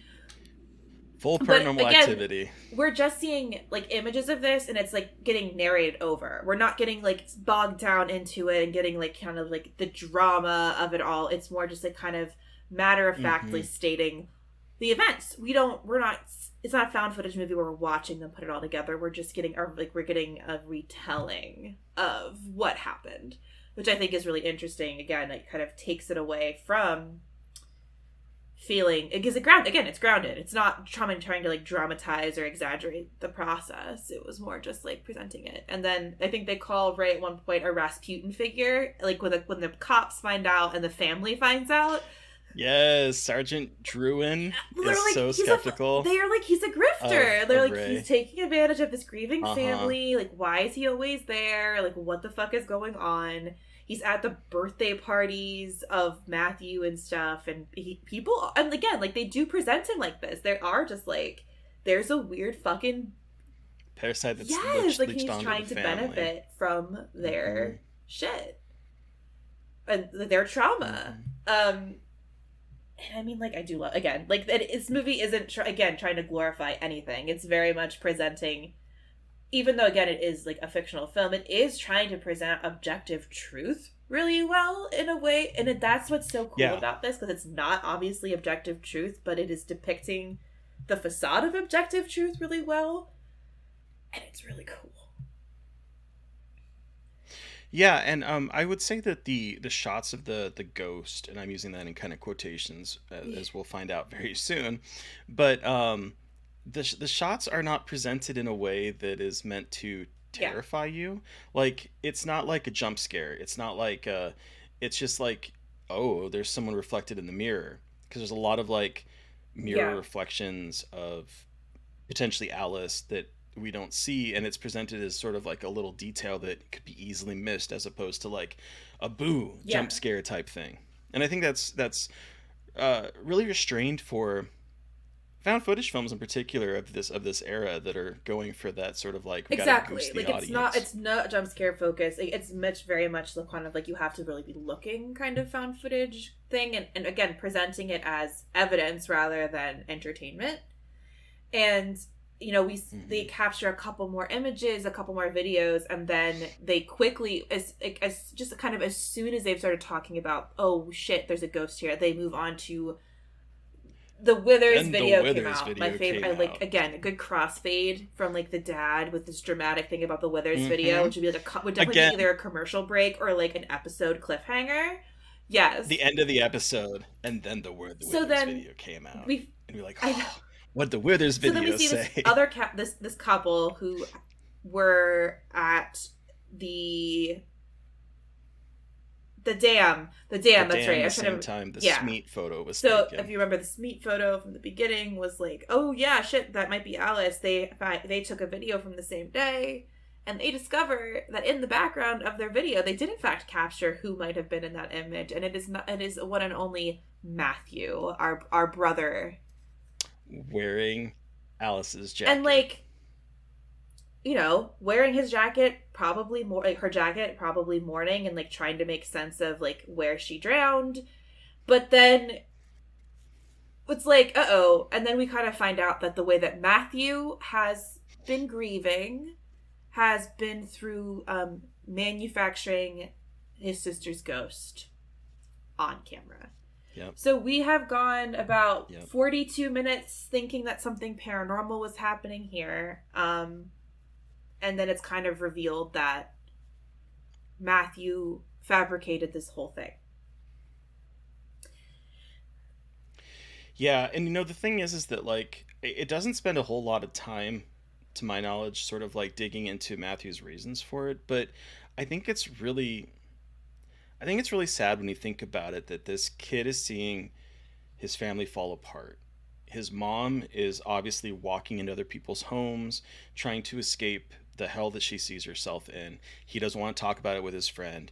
Full But paranormal again, activity. we're just seeing like images of this, and it's like getting narrated over. We're not getting like bogged down into it and getting like kind of like the drama of it all. It's more just like kind of matter of factly Hmm. stating the events. We're not, it's not a found footage movie where we're watching them put it all together. We're just getting, or like we're getting a retelling of what happened, which I think is really interesting. Again, it kind of takes it away from feeling, because it's grounded. It's not trying to like dramatize or exaggerate the process. It was more just like presenting it. And then I think they call Ray at one point a Rasputin figure, like when the cops find out and the family finds out. Yes, Sergeant Druin They're is like so skeptical they're like he's a grifter. They're of like he's Ray. taking advantage of this grieving Uh-huh. family. Like why is he always there? Like what the fuck is going on? He's at the birthday parties of Matthew and stuff, and people, and again, like they do present him like this. There are just like there's a weird fucking, Parasite that's yes, like leached he's onto the trying to family. benefit from Hmm. their shit and their trauma. Hmm. And I mean, like, I do love, again, like, this movie isn't, again, trying to glorify anything. It's very much presenting, even though, again, it is, like, a fictional film, it is trying to present objective truth really well, in a way. And that's what's so cool Yeah. about this, because it's not obviously objective truth, but it is depicting the facade of objective truth really well. And it's really cool. Yeah, and I would say that the shots of the ghost, and I'm using that in kind of quotations, as we'll find out very soon, but the shots are not presented in a way that is meant to Yeah. terrify you. Like it's not like a jump scare. It's not like it's just like, oh, there's someone reflected in the mirror, because there's a lot of like mirror Yeah. reflections of potentially Alice that we don't see, and it's presented as sort of like a little detail that could be easily missed, as opposed to like a boo Yeah. jump scare type thing. And I think that's really restrained for found footage films in particular of this era that are going for that sort of like we gotta Exactly. goose the Like audience. it's not jump scare focus. It's much very much the kind of like you have to really be looking kind of found footage thing, and again presenting it as evidence rather than entertainment. And you know, they Hmm. capture a couple more images, a couple more videos, and then they quickly, as just kind of as soon as they've started talking about, oh shit, there's a ghost here, they move on to the Withers Then the video came Withers out. My video favorite. I came like, out. again, a good crossfade from like the dad with this dramatic thing about the Withers video, Hmm. which would be like would definitely Again, be either a commercial break or like an episode cliffhanger. Yes. the end of the episode, and then the So Withers then video came out, we, and we're like, I know. oh, what'd the Withers So then we video see this say? other this couple who were at the the dam. The That's right. dam, I the was trying same to, time the yeah. Smeat photo was So if taken. you remember, the Smeat photo from the beginning was like, oh yeah, shit, that might be Alice. They took a video from the same day, and they discover that in the background of their video, they did in fact capture who might have been in that image, and it is not. It is one and only Matthew, our brother, Wearing Alice's jacket. and like, you know, wearing his jacket, probably more like her jacket, probably mourning and like trying to make sense of like where she drowned. But then it's like, uh-oh. And then we kind of find out that the way that Matthew has been grieving has been through manufacturing his sister's ghost on camera. Yep. So we have gone about Yep. 42 minutes thinking that something paranormal was happening here. And then it's kind of revealed that Matthew fabricated this whole thing. Yeah, and you know the thing is that like it doesn't spend a whole lot of time, to my knowledge, sort of like digging into Matthew's reasons for it, but I think it's really I think it's really sad when you think about it that this kid is seeing his family fall apart. His mom is obviously walking into other people's homes, trying to escape the hell that she sees herself in. He doesn't want to talk about it with his friend.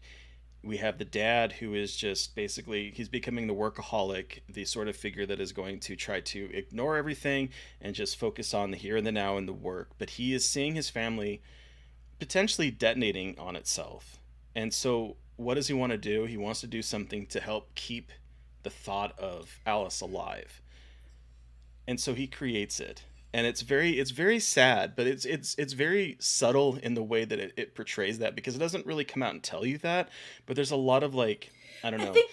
We have the dad who is just basically he's becoming the workaholic, the sort of figure that is going to try to ignore everything and just focus on the here and the now and the work. But he is seeing his family potentially detonating on itself. And so what does he want to do? He wants to do something to help keep the thought of Alice alive. and so he creates it. And it's very sad, but it's very subtle in the way that it portrays that, because it doesn't really come out and tell you that, but there's a lot of like, I don't I know, think,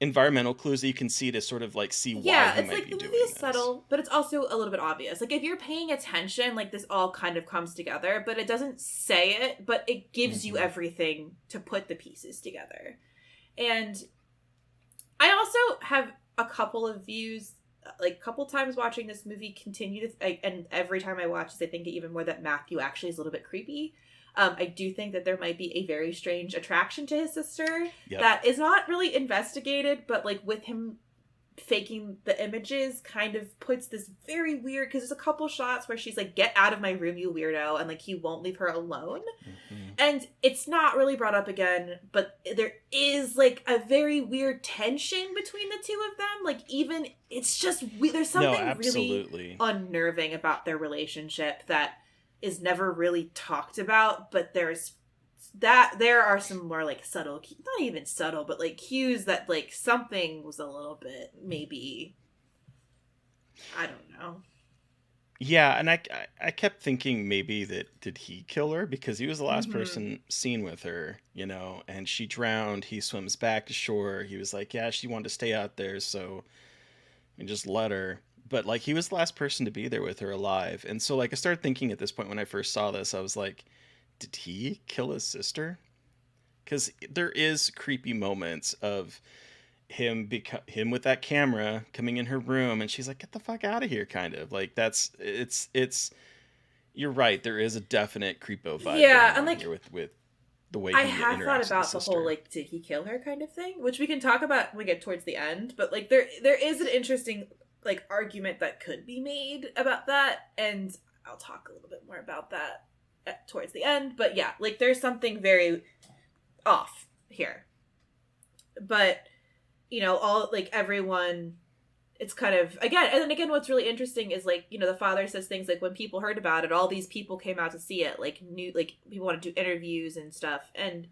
environmental clues that you can see to sort of like see why yeah, he it's might like be the movie doing is this. subtle, but it's also a little bit obvious. Like if you're paying attention, like this all kind of comes together, but it doesn't say it, but it gives you Hmm. everything to put the pieces together. And I also have a couple of views, like a couple times watching this movie, continue to, and every time I watch this, I think even more that Matthew actually is a little bit creepy. I do think that there might be a very strange attraction to his sister Yep. that is not really investigated, but like with him faking the images kind of puts this very weird, because there's a couple shots where she's like, get out of my room, you weirdo, and like he won't leave her alone. Hmm. And it's not really brought up again, but there is like a very weird tension between the two of them. Like, even it's just there's No, something really absolutely. unnerving about their relationship that is never really talked about. But there are some more like subtle, not even subtle, but like cues that like something was a little bit, maybe, I don't know. Yeah, and I kept thinking maybe that did he kill her, because he was the last Mm-hmm. person seen with her, and she drowned. He swims back to shore. He was like, yeah, she wanted to stay out there, so we just let her. But like he was the last person to be there with her alive. And so like I started thinking at this point when I first saw this, I was like, did he kill his sister? Cuz there is creepy moments of him with that camera coming in her room, and she's like, get the fuck out of here, kind of like, that's it's you're right, there is a definite creepo vibe Yeah, going and on like here with the way I he have thought interacts with his about the whole sister. like did he kill her kind of thing, which we can talk about when we get towards the end. But like there is an interesting like argument that could be made about that, and I'll talk a little bit more about that towards the end. But yeah, like there's something very off here. But all like everyone, it's kind of, again, and then again, what's really interesting is like the father says things like when people heard about it, all these people came out to see it, like new, like people want to do interviews and stuff, and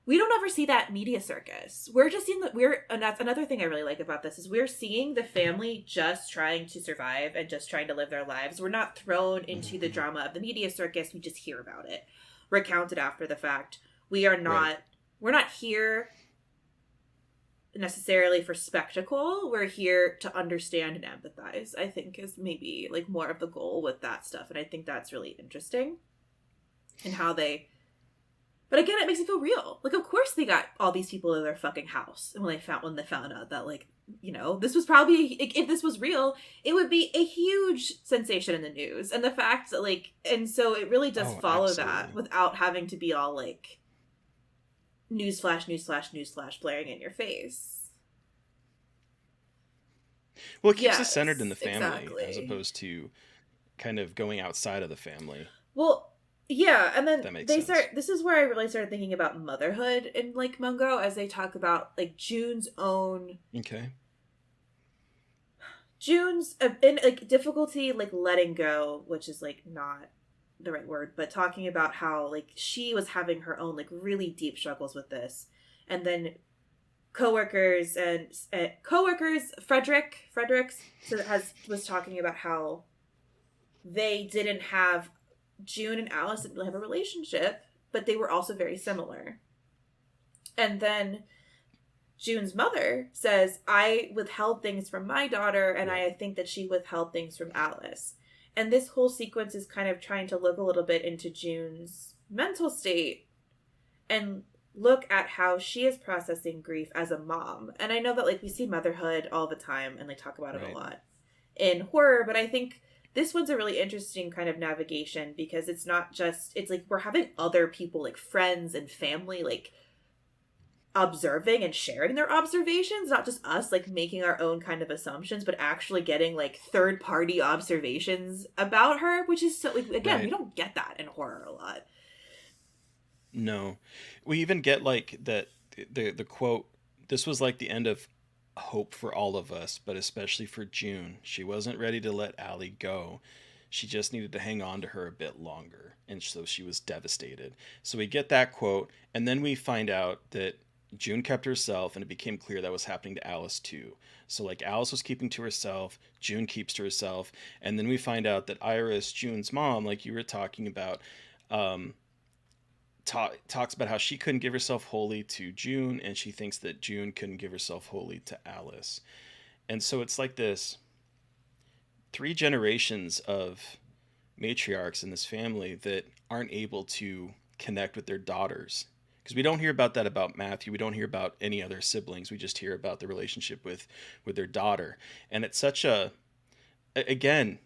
we don't ever see that media circus. We're just seeing that and that's another thing I really like about this is we're seeing the family just trying to survive and just trying to live their lives. We're not thrown into the Hmm. drama of the media circus. We just hear about it recounted after the fact. We are Right. not we're not here necessarily for spectacle. We're here to understand and empathize, I think, is maybe like more of the goal with that stuff. And I think that's really interesting in how they, but again, it makes me feel real. Like, of course they got all these people in their fucking house. And when they found out that like, this was probably, if this was real, it would be a huge sensation in the news. And the fact that like, and so it really does Oh, follow that absolutely. without having to be all like newsflash, newsflash, newsflash blaring in your face. Well, it keeps us centered in the Yes, family as exactly. opposed to kind of going outside of the family, Well, yeah, and if then that makes they sense. start. This is where I really started thinking about motherhood in like Mungo, as they talk about like Okay. June's in like difficulty like letting go, which is like not the right word, but talking about how like she was having her own like really deep struggles with this, and then coworkers Fredericks so has was talking about how they didn't have June and Alice didn't really have a relationship, but they were also very similar. And then June's mother says, I withheld things from my daughter, and Yep. I think that she withheld things from Alice. And this whole sequence is kind of trying to look a little bit into June's mental state and look at how she is processing grief as a mom. And I know that like we see motherhood all the time and they talk about it a Right. lot in horror, but I think this one's a really interesting kind of navigation because it's not just, it's like we're having other people like friends and family like observing and sharing their observations, not just us like making our own kind of assumptions, but actually getting like third party observations about her, which is so like again, we Right. don't get that in horror a lot. No. We even get like that the quote, this was like the end of hope for all of us, but especially for June. She wasn't ready to let Allie go. She just needed to hang on to her a bit longer. And so she was devastated. So we get that quote, and then we find out that June kept to herself, and it became clear that was happening to Alice too. So like Alice was keeping to herself, June keeps to herself, and then we find out that Iris, June's mom, like you were talking about, um, talks about how she couldn't give herself wholly to June, and she thinks that June couldn't give herself wholly to Alice. And so it's like this three generations of matriarchs in this family that aren't able to connect with their daughters, because we don't hear about that about Matthew, we don't hear about any other siblings, we just hear about the relationship with their daughter. And it's such again,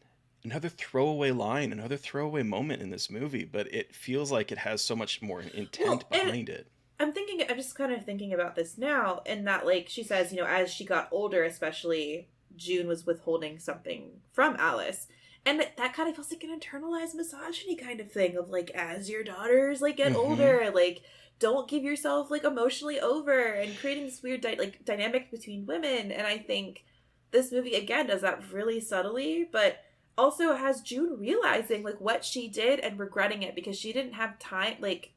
another throwaway line, another throwaway moment in this movie, but it feels like it has so much more intent behind it. I'm just kind of thinking about this now, and that, like, she says, as she got older, especially, June was withholding something from Alice. And that kind of feels like an internalized misogyny kind of thing of, like, as your daughters, like, get older, like, don't give yourself, like, emotionally over, and creating this weird, dynamic between women. And I think this movie, again, does that really subtly, but also has June realizing, like, what she did and regretting it, because she didn't have time, like,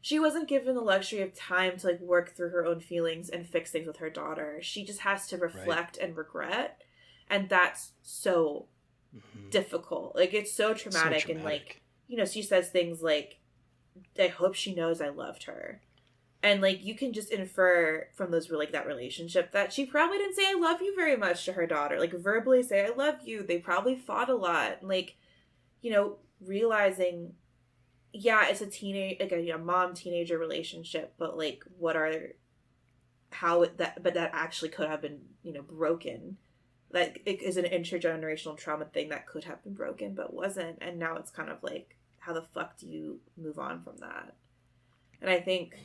she wasn't given the luxury of time to, like, work through her own feelings and fix things with her daughter. She just has to reflect and regret. And that's so difficult. Like, it's so traumatic. And, like, she says things like, I hope she knows I loved her. And, like, you can just infer from those, like, that relationship that she probably didn't say I love you very much to her daughter. Like, verbally say I love you. They probably fought a lot. Like, realizing, yeah, it's a mom teenager relationship, but, like, but that actually could have been, broken. That it is an intergenerational trauma thing that could have been broken, but wasn't. And now it's kind of like, how the fuck do you move on from that? And I think,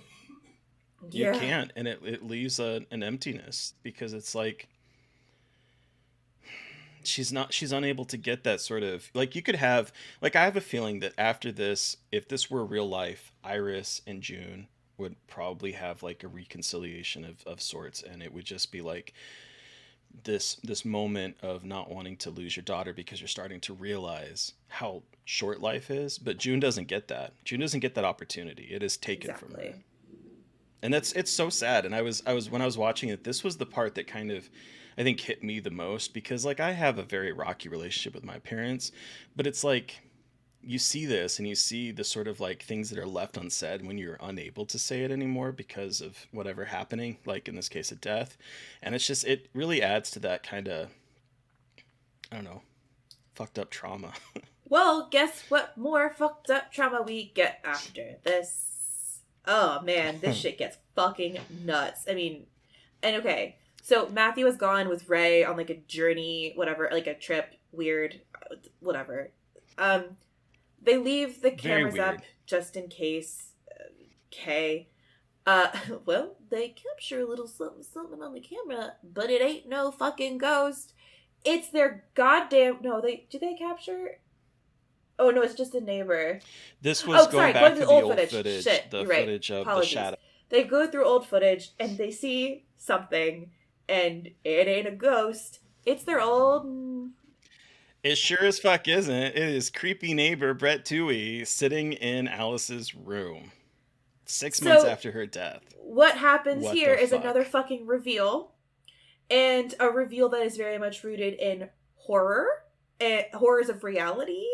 you can't, and it leaves an emptiness, because it's like, she's unable to get that sort of, like, you could have, like, I have a feeling that after this, if this were real life, Iris and June would probably have, like, a reconciliation of sorts, and it would just be like this moment of not wanting to lose your daughter because you're starting to realize how short life is. But June doesn't get that. June doesn't get that opportunity. It is taken from her. And it's so sad. And I was when I was watching it, this was the part that kind of, I think, hit me the most, because, like, I have a very rocky relationship with my parents, but it's like, you see this and you see the sort of, like, things that are left unsaid when you're unable to say it anymore because of whatever happening, like in this case, a death. And it's just, it really adds to that kind of, I don't know, fucked up trauma. Well, guess what more fucked up trauma we get after this? Oh man, this shit gets fucking nuts. I mean, and okay, so Matthew was gone with Ray on, like, a journey, whatever, like a trip, weird, whatever. They leave the cameras up just in case. Okay. Well, they capture a little something on the camera, but it ain't no fucking ghost. It's their goddamn... No, do they capture... Oh, no, it's just a neighbor. This was going back to the old footage. Shit, the you're right. footage of Apologies. the shadow. They go through old footage, and they see something, and it ain't a ghost. It's their old... It sure as fuck isn't. It is creepy neighbor Brett Toohey sitting in Alice's room 6 months after her death. What happens here is another fucking reveal, and a reveal that is very much rooted in horror, horrors of reality.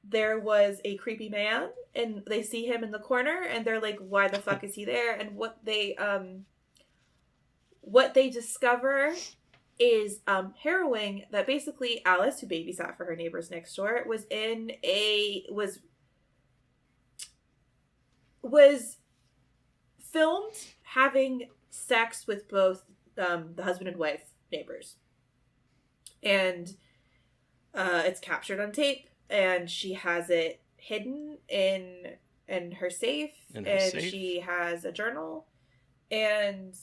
There was a creepy man, and they see him in the corner, and they're like, why the fuck is he there? And what they discover is harrowing, that basically Alice, who babysat for her neighbors next door, was filmed having sex with both the husband and wife neighbors. And it's captured on tape, and she has it hidden in her safe, she has a journal. And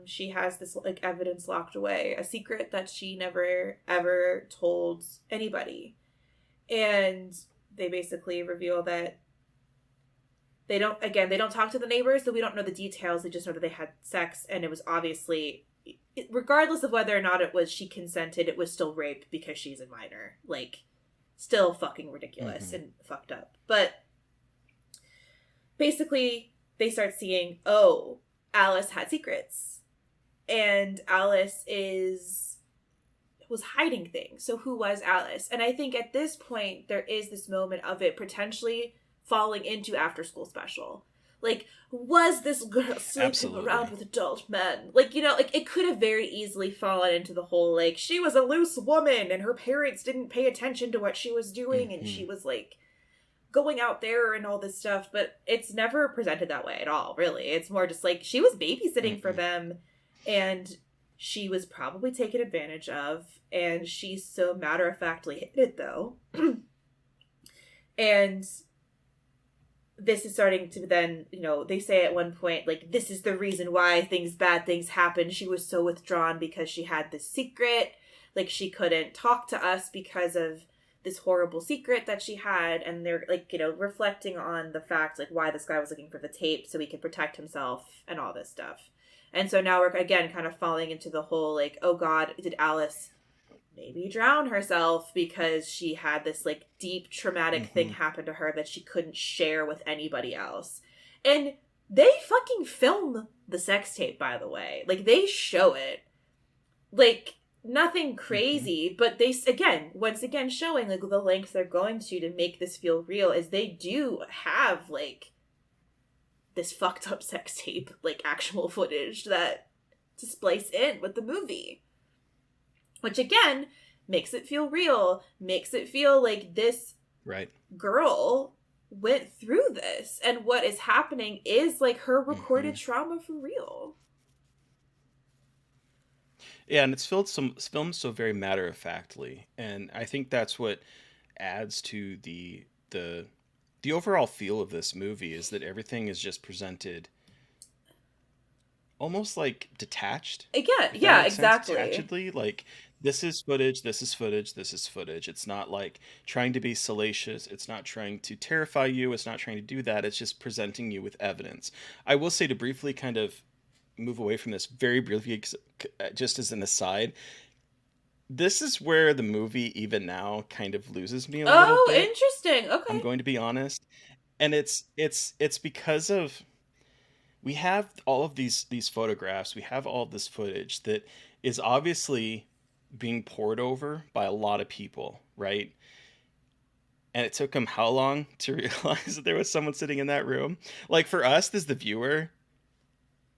she has this, like, evidence locked away, a secret that she never ever told anybody. And they basically reveal that they don't talk to the neighbors, so we don't know the details. They just know that they had sex, and it was obviously, regardless of whether or not she consented, it was still rape because she's a minor. Like, still fucking ridiculous and fucked up. But basically, they start seeing, oh, Alice had secrets. And Alice was hiding things. So who was Alice? And I think at this point, there is this moment of it potentially falling into after school special. Like, was this girl sleeping Absolutely. around with adult men? Like, you know, like, it could have very easily fallen into the whole, like, she was a loose woman and her parents didn't pay attention to what she was doing, and she was, like, going out there and all this stuff. But it's never presented that way at all, really. It's more just, like, she was babysitting for them, and she was probably taken advantage of, and she so matter-of-factly hid it, though. And this is starting to then, you know, they say at one point, like, this is the reason why bad things happen. She was so withdrawn because she had this secret. Like, she couldn't talk to us because of this horrible secret that she had. And they're, like, you know, reflecting on the fact, like, why this guy was looking for the tape so he could protect himself and all this stuff. And so now we're, again, kind of falling into the whole, like, oh God, did Alice maybe drown herself because she had this, like, deep traumatic thing happen to her that she couldn't share with anybody else. And they fucking film the sex tape, by the way. Like, they show it. Like, nothing crazy, but they, again, once again showing, like, the lengths they're going to make this feel real is they do have, like, this fucked up sex tape, like, actual footage that to splice in with the movie. Which, again, makes it feel real, makes it feel like this girl went through this, and what is happening is, like, her recorded trauma for real. Yeah, and it's filmed so very matter-of-factly, and I think that's what adds to the overall feel of this movie, is that everything is just presented almost, like, detached. Yeah, exactly. Detachedly, like, this is footage, this is footage, this is footage. It's not, like, trying to be salacious. It's not trying to terrify you. It's not trying to do that. It's just presenting you with evidence. I will say, to briefly kind of move away from this very briefly, just as an aside, this is where the movie, even now, kind of loses me a little bit. Oh, interesting. Okay. I'm going to be honest. And it's because of, we have all of these photographs, we have all this footage that is obviously being poured over by a lot of people, right? And it took them how long to realize that there was someone sitting in that room? Like, for us as the viewer,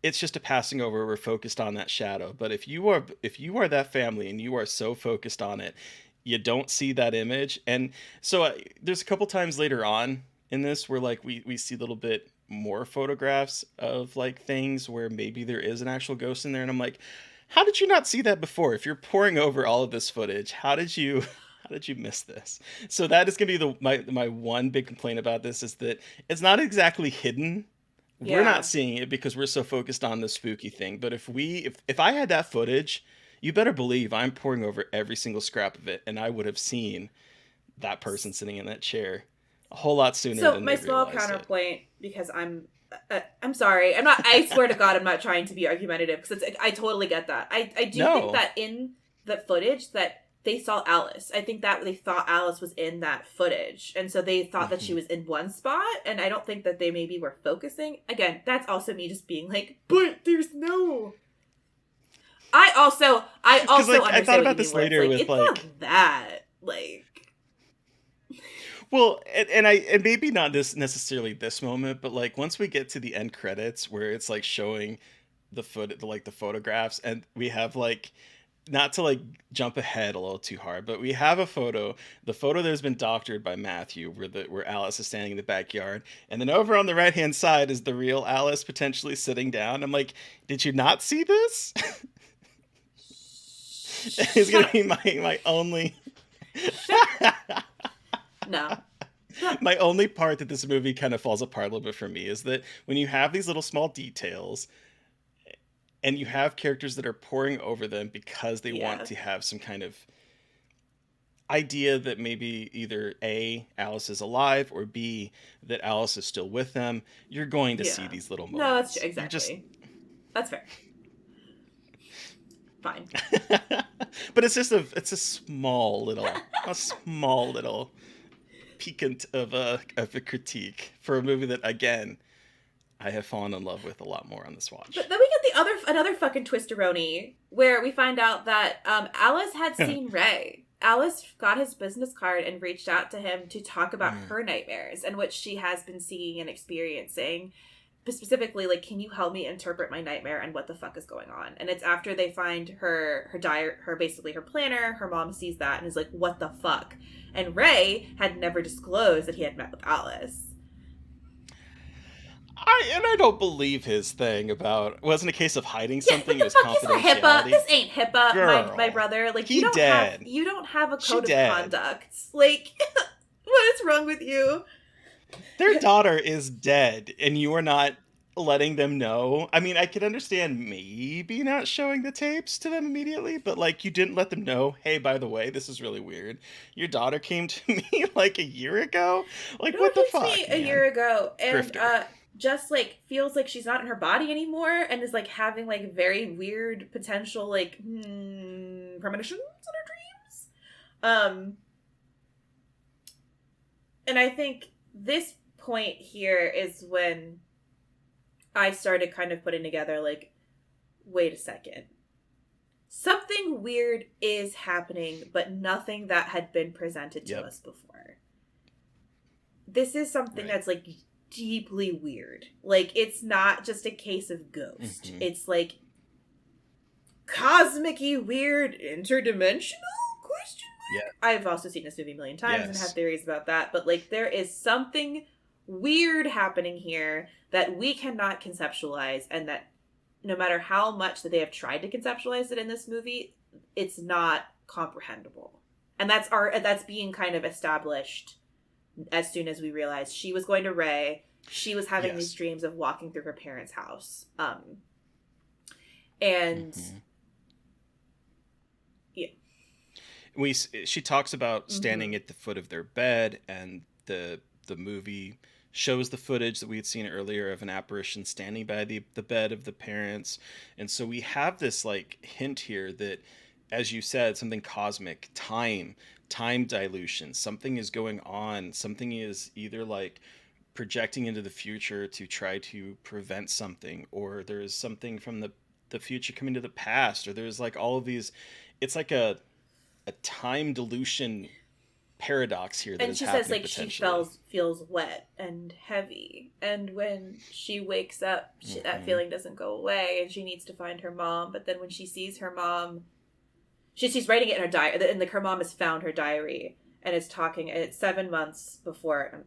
it's just a passing over. We're focused on that shadow. But if you are that family and you are so focused on it, you don't see that image. And so there's a couple times later on in this where, like, we see a little bit more photographs of, like, things where maybe there is an actual ghost in there, and I'm like, how did you not see that before? If you're pouring over all of this footage, how did you miss this? So that is going to be my one big complaint about this, is that it's not exactly hidden. Yeah. We're not seeing it because we're so focused on the spooky thing. But if I had that footage, you better believe I'm pouring over every single scrap of it, and I would have seen that person sitting in that chair a whole lot sooner than they realized. So my small counterpoint, because I'm sorry, I swear to God, I'm not trying to be argumentative, because I totally get that. I do think that in the footage that they saw Alice. I think that they thought Alice was in that footage, and so they thought that she was in one spot, and I don't think that they maybe were focusing. Again, that's also me just being like, but there's no. I also like, understand I thought about this later with, like, it's not that, like. Well, and maybe not this necessarily this moment, but, like, once we get to the end credits where it's, like, showing the photographs, and we have, like, not to, like, jump ahead a little too hard, but we have a photo, the photo that has been doctored by Matthew, where Alice is standing in the backyard, and then over on the right hand side is the real Alice potentially sitting down. I'm like, did you not see this? It's gonna be my only. No. My only part that this movie kind of falls apart a little bit for me is that when you have these little small details and you have characters that are pouring over them because they want to have some kind of idea that maybe either A, Alice is alive, or B, that Alice is still with them, you're going to see these little moments. No, that's true. Exactly. That's fair. Fine. But it's just a small little piquant of a critique for a movie that, again, I have fallen in love with a lot more on this watch. But then we get another fucking twisteroni where we find out that Alice had seen Ray. Alice got his business card and reached out to him to talk about her nightmares and what she has been seeing and experiencing. But specifically, like, can you help me interpret my nightmare and what the fuck is going on? And it's after they find her basically her planner. Her mom sees that and is like, what the fuck? And Ray had never disclosed that he had met with Alice. I don't believe his thing about it wasn't a case of hiding something. Yeah, It was confidentiality. confidentiality. This ain't HIPAA, Girl, my brother. Like, you don't have a code of conduct. Like, what is wrong with you? Their daughter is dead, and you are not letting them know. I mean, I could understand maybe not showing the tapes to them immediately, but like, you didn't let them know, hey, by the way, this is really weird. Your daughter came to me like a year ago. Like, what the fuck? A year ago, and Grifter. just like feels like she's not in her body anymore, and is like having like very weird potential like premonitions in her dreams. And I think this point here is when I started kind of putting together like, wait a second. Something weird is happening, but nothing that had been presented to us before. This is something that's like deeply weird. Like, it's not just a case of ghost. Mm-hmm. It's like cosmic-y weird, interdimensional? Question mark? Yeah. I've also seen this movie a million times and have theories about that, but like, there is something weird happening here that we cannot conceptualize, and that no matter how much that they have tried to conceptualize it in this movie, it's not comprehensible. And that's being kind of established as soon as we realized she was going to Ray. She was having these dreams of walking through her parents' house. And she talks about standing at the foot of their bed, and the movie shows the footage that we had seen earlier of an apparition standing by the bed of the parents. And so we have this like hint here that, as you said, something cosmic, time dilution, something is going on. Something is either like projecting into the future to try to prevent something, or there's something from the future coming to the past, or there's like all of these, it's like a time dilution paradox here that and she says like she feels wet and heavy, and when she wakes up that feeling doesn't go away, and she needs to find her mom. But then when she sees her mom, she's writing it in her diary, and like her mom has found her diary and is talking, and it's 7 months before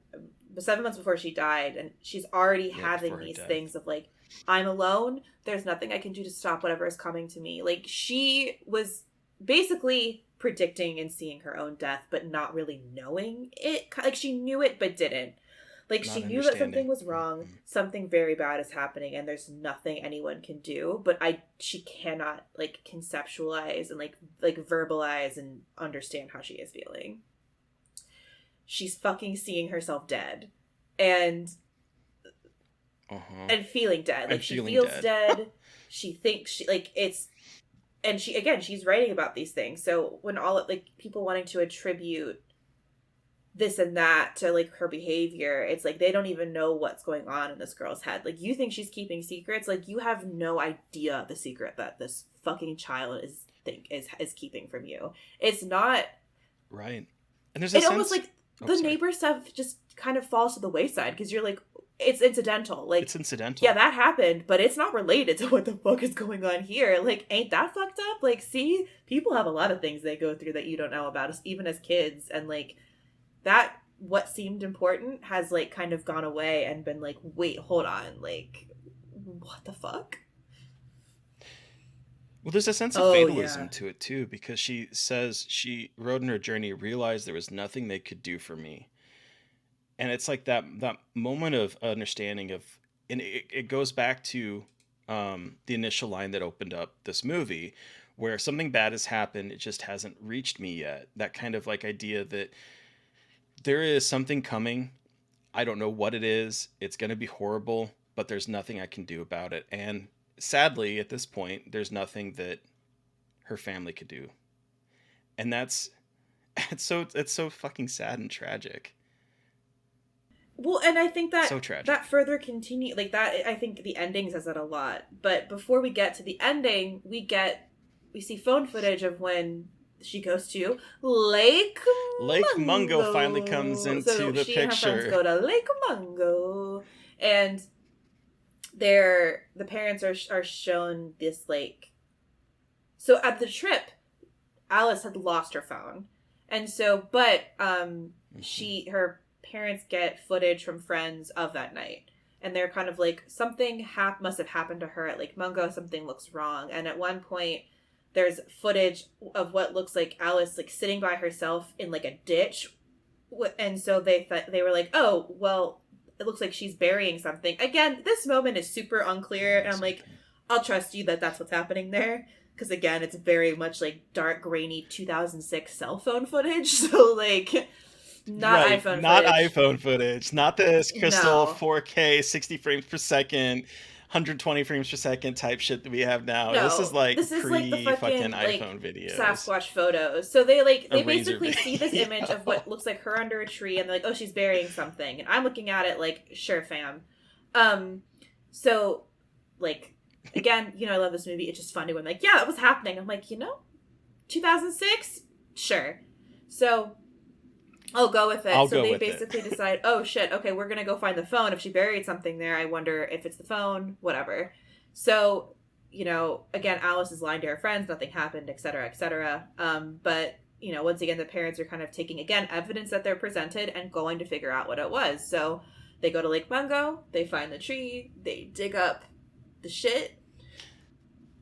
she died, and she's already having these things of like, I'm alone, there's nothing I can do to stop whatever is coming to me. Like, she was basically predicting and seeing her own death, but not really knowing it. Like, she knew it but didn't. Like, she knew that something was wrong, something very bad is happening, and there's nothing anyone can do, but she cannot like conceptualize and like verbalize and understand how she is feeling. She's fucking seeing herself dead and feeling dead. Like, she feels dead. She thinks she like it's. And she's writing about these things. So when all like people wanting to attribute this and that to like her behavior, it's like they don't even know what's going on in this girl's head. Like, you think she's keeping secrets? Like, you have no idea the secret that this fucking child is keeping from you. It's not right. And there's almost like the neighbor stuff just kind of falls to the wayside, because you're like, it's incidental. Like, it's incidental. Yeah, that happened, but it's not related to what the fuck is going on here. Like, ain't that fucked up? Like, see, people have a lot of things they go through that you don't know about, even as kids. And like, that, what seemed important has like kind of gone away and been like, wait, hold on. Like, what the fuck? Well, there's a sense of fatalism to it too, because she says she wrote in her journey, realized there was nothing they could do for me. And it's like that moment of understanding of, and it goes back to the initial line that opened up this movie, where something bad has happened, it just hasn't reached me yet. That kind of like idea that there is something coming. I don't know what it is. It's going to be horrible, but there's nothing I can do about it. And sadly, at this point, there's nothing that her family could do. And it's so fucking sad and tragic. Well, and I think that So tragic. that further continue like that. I think the ending says that a lot. But before we get to the ending, we see phone footage of when she goes to Lake Lake Mungo finally comes Mungo. into So the she and her friends picture. go to Lake Mungo, and the parents are shown this lake. So at the trip, Alice had lost her phone, and so her parents get footage from friends of that night, and they're kind of like something must have happened to her at Lake Mungo. Something looks wrong, and at one point, there's footage of what looks like Alice like sitting by herself in like a ditch, and so they were like, oh well, it looks like she's burying something. Again, this moment is super unclear, and I'm like, I'll trust you that that's what's happening there. Because again, it's very much like dark, grainy 2006 cell phone footage. So like, not Right, iPhone not footage. iPhone footage, not this crystal No, 4K 60 frames per second, 120 frames per second type shit that we have now. This is no. like This is like the pre fucking fucking like iPhone videos. Sasquatch photos. So they A razor basically see this image of video. what looks like her under a tree, and they're like, oh, she's burying something. And I'm looking at it like, sure, fam. So like again, I love this movie. It's just funny when like, yeah, that was happening. I'm like, 2006, sure. So I'll go with it. I'll So go they with it. basically decide, oh shit, okay, we're gonna go find the phone. If she buried something there, I wonder if it's the phone, whatever. So, again, Alice is lying to her friends, nothing happened, etc., etc. But, once again, the parents are kind of taking, again, evidence that they're presented and going to figure out what it was. So they go to Lake Mungo, they find the tree, they dig up the shit.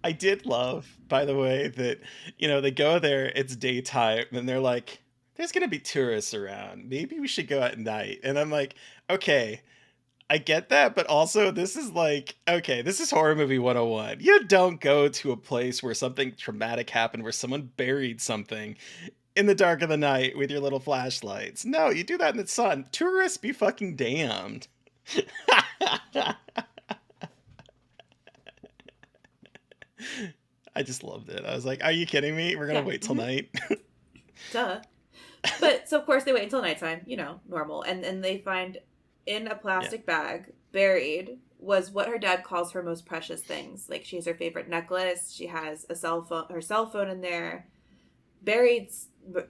I did love, by the way, that, they go there, it's daytime, and they're like, there's going to be tourists around. Maybe we should go at night. And I'm like, okay, I get that, but also this is like, okay, this is horror movie 101. You don't go to a place where something traumatic happened, where someone buried something in the dark of the night with your little flashlights. No, you do that in the sun. Tourists be fucking damned. I just loved it. I was like, are you kidding me? We're going to Yeah. wait till night. Duh. But so of course they wait until nighttime, normal, and they find in a Yeah. plastic bag buried was what her dad calls her most precious things. Like she has her favorite necklace, she has her cell phone in there, buried. Her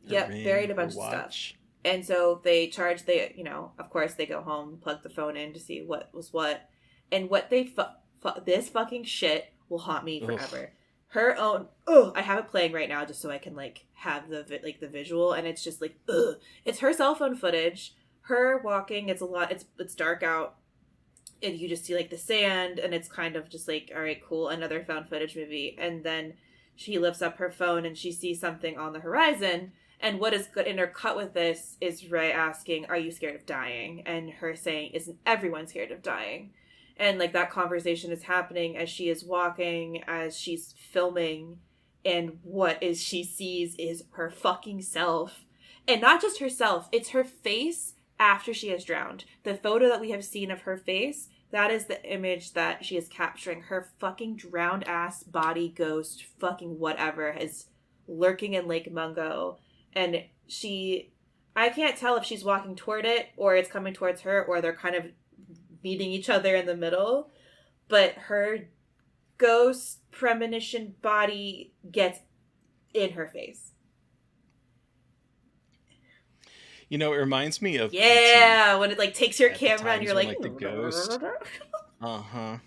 Yep, buried ring, a her bunch of stuff. watch. And so of course they go home, plug the phone in to see what was what, and what this fucking shit will haunt me Ugh. forever. Her own, I have it playing right now just so I can like have the visual, and it's just like it's her cell phone footage, her walking. It's dark out, and you just see like the sand, and it's kind of just like, all right, cool, another found footage movie. And then she lifts up her phone and she sees something on the horizon. And what is good intercut with this is Ray asking, are you scared of dying? And her saying, isn't everyone scared of dying? And like that conversation is happening as she is walking, as she's filming, and she sees is her fucking self. And not just herself, it's her face after she has drowned. The photo that we have seen of her face, that is the image that she is capturing. Her fucking drowned ass body ghost, fucking whatever, is lurking in Lake Mungo. And I can't tell if she's walking toward it or it's coming towards her, or they're kind of meeting each other in the middle. But her ghost premonition body gets in her face. It reminds me of Yeah, when it like takes your at the camera and times you're when like the ghost. Uh-huh.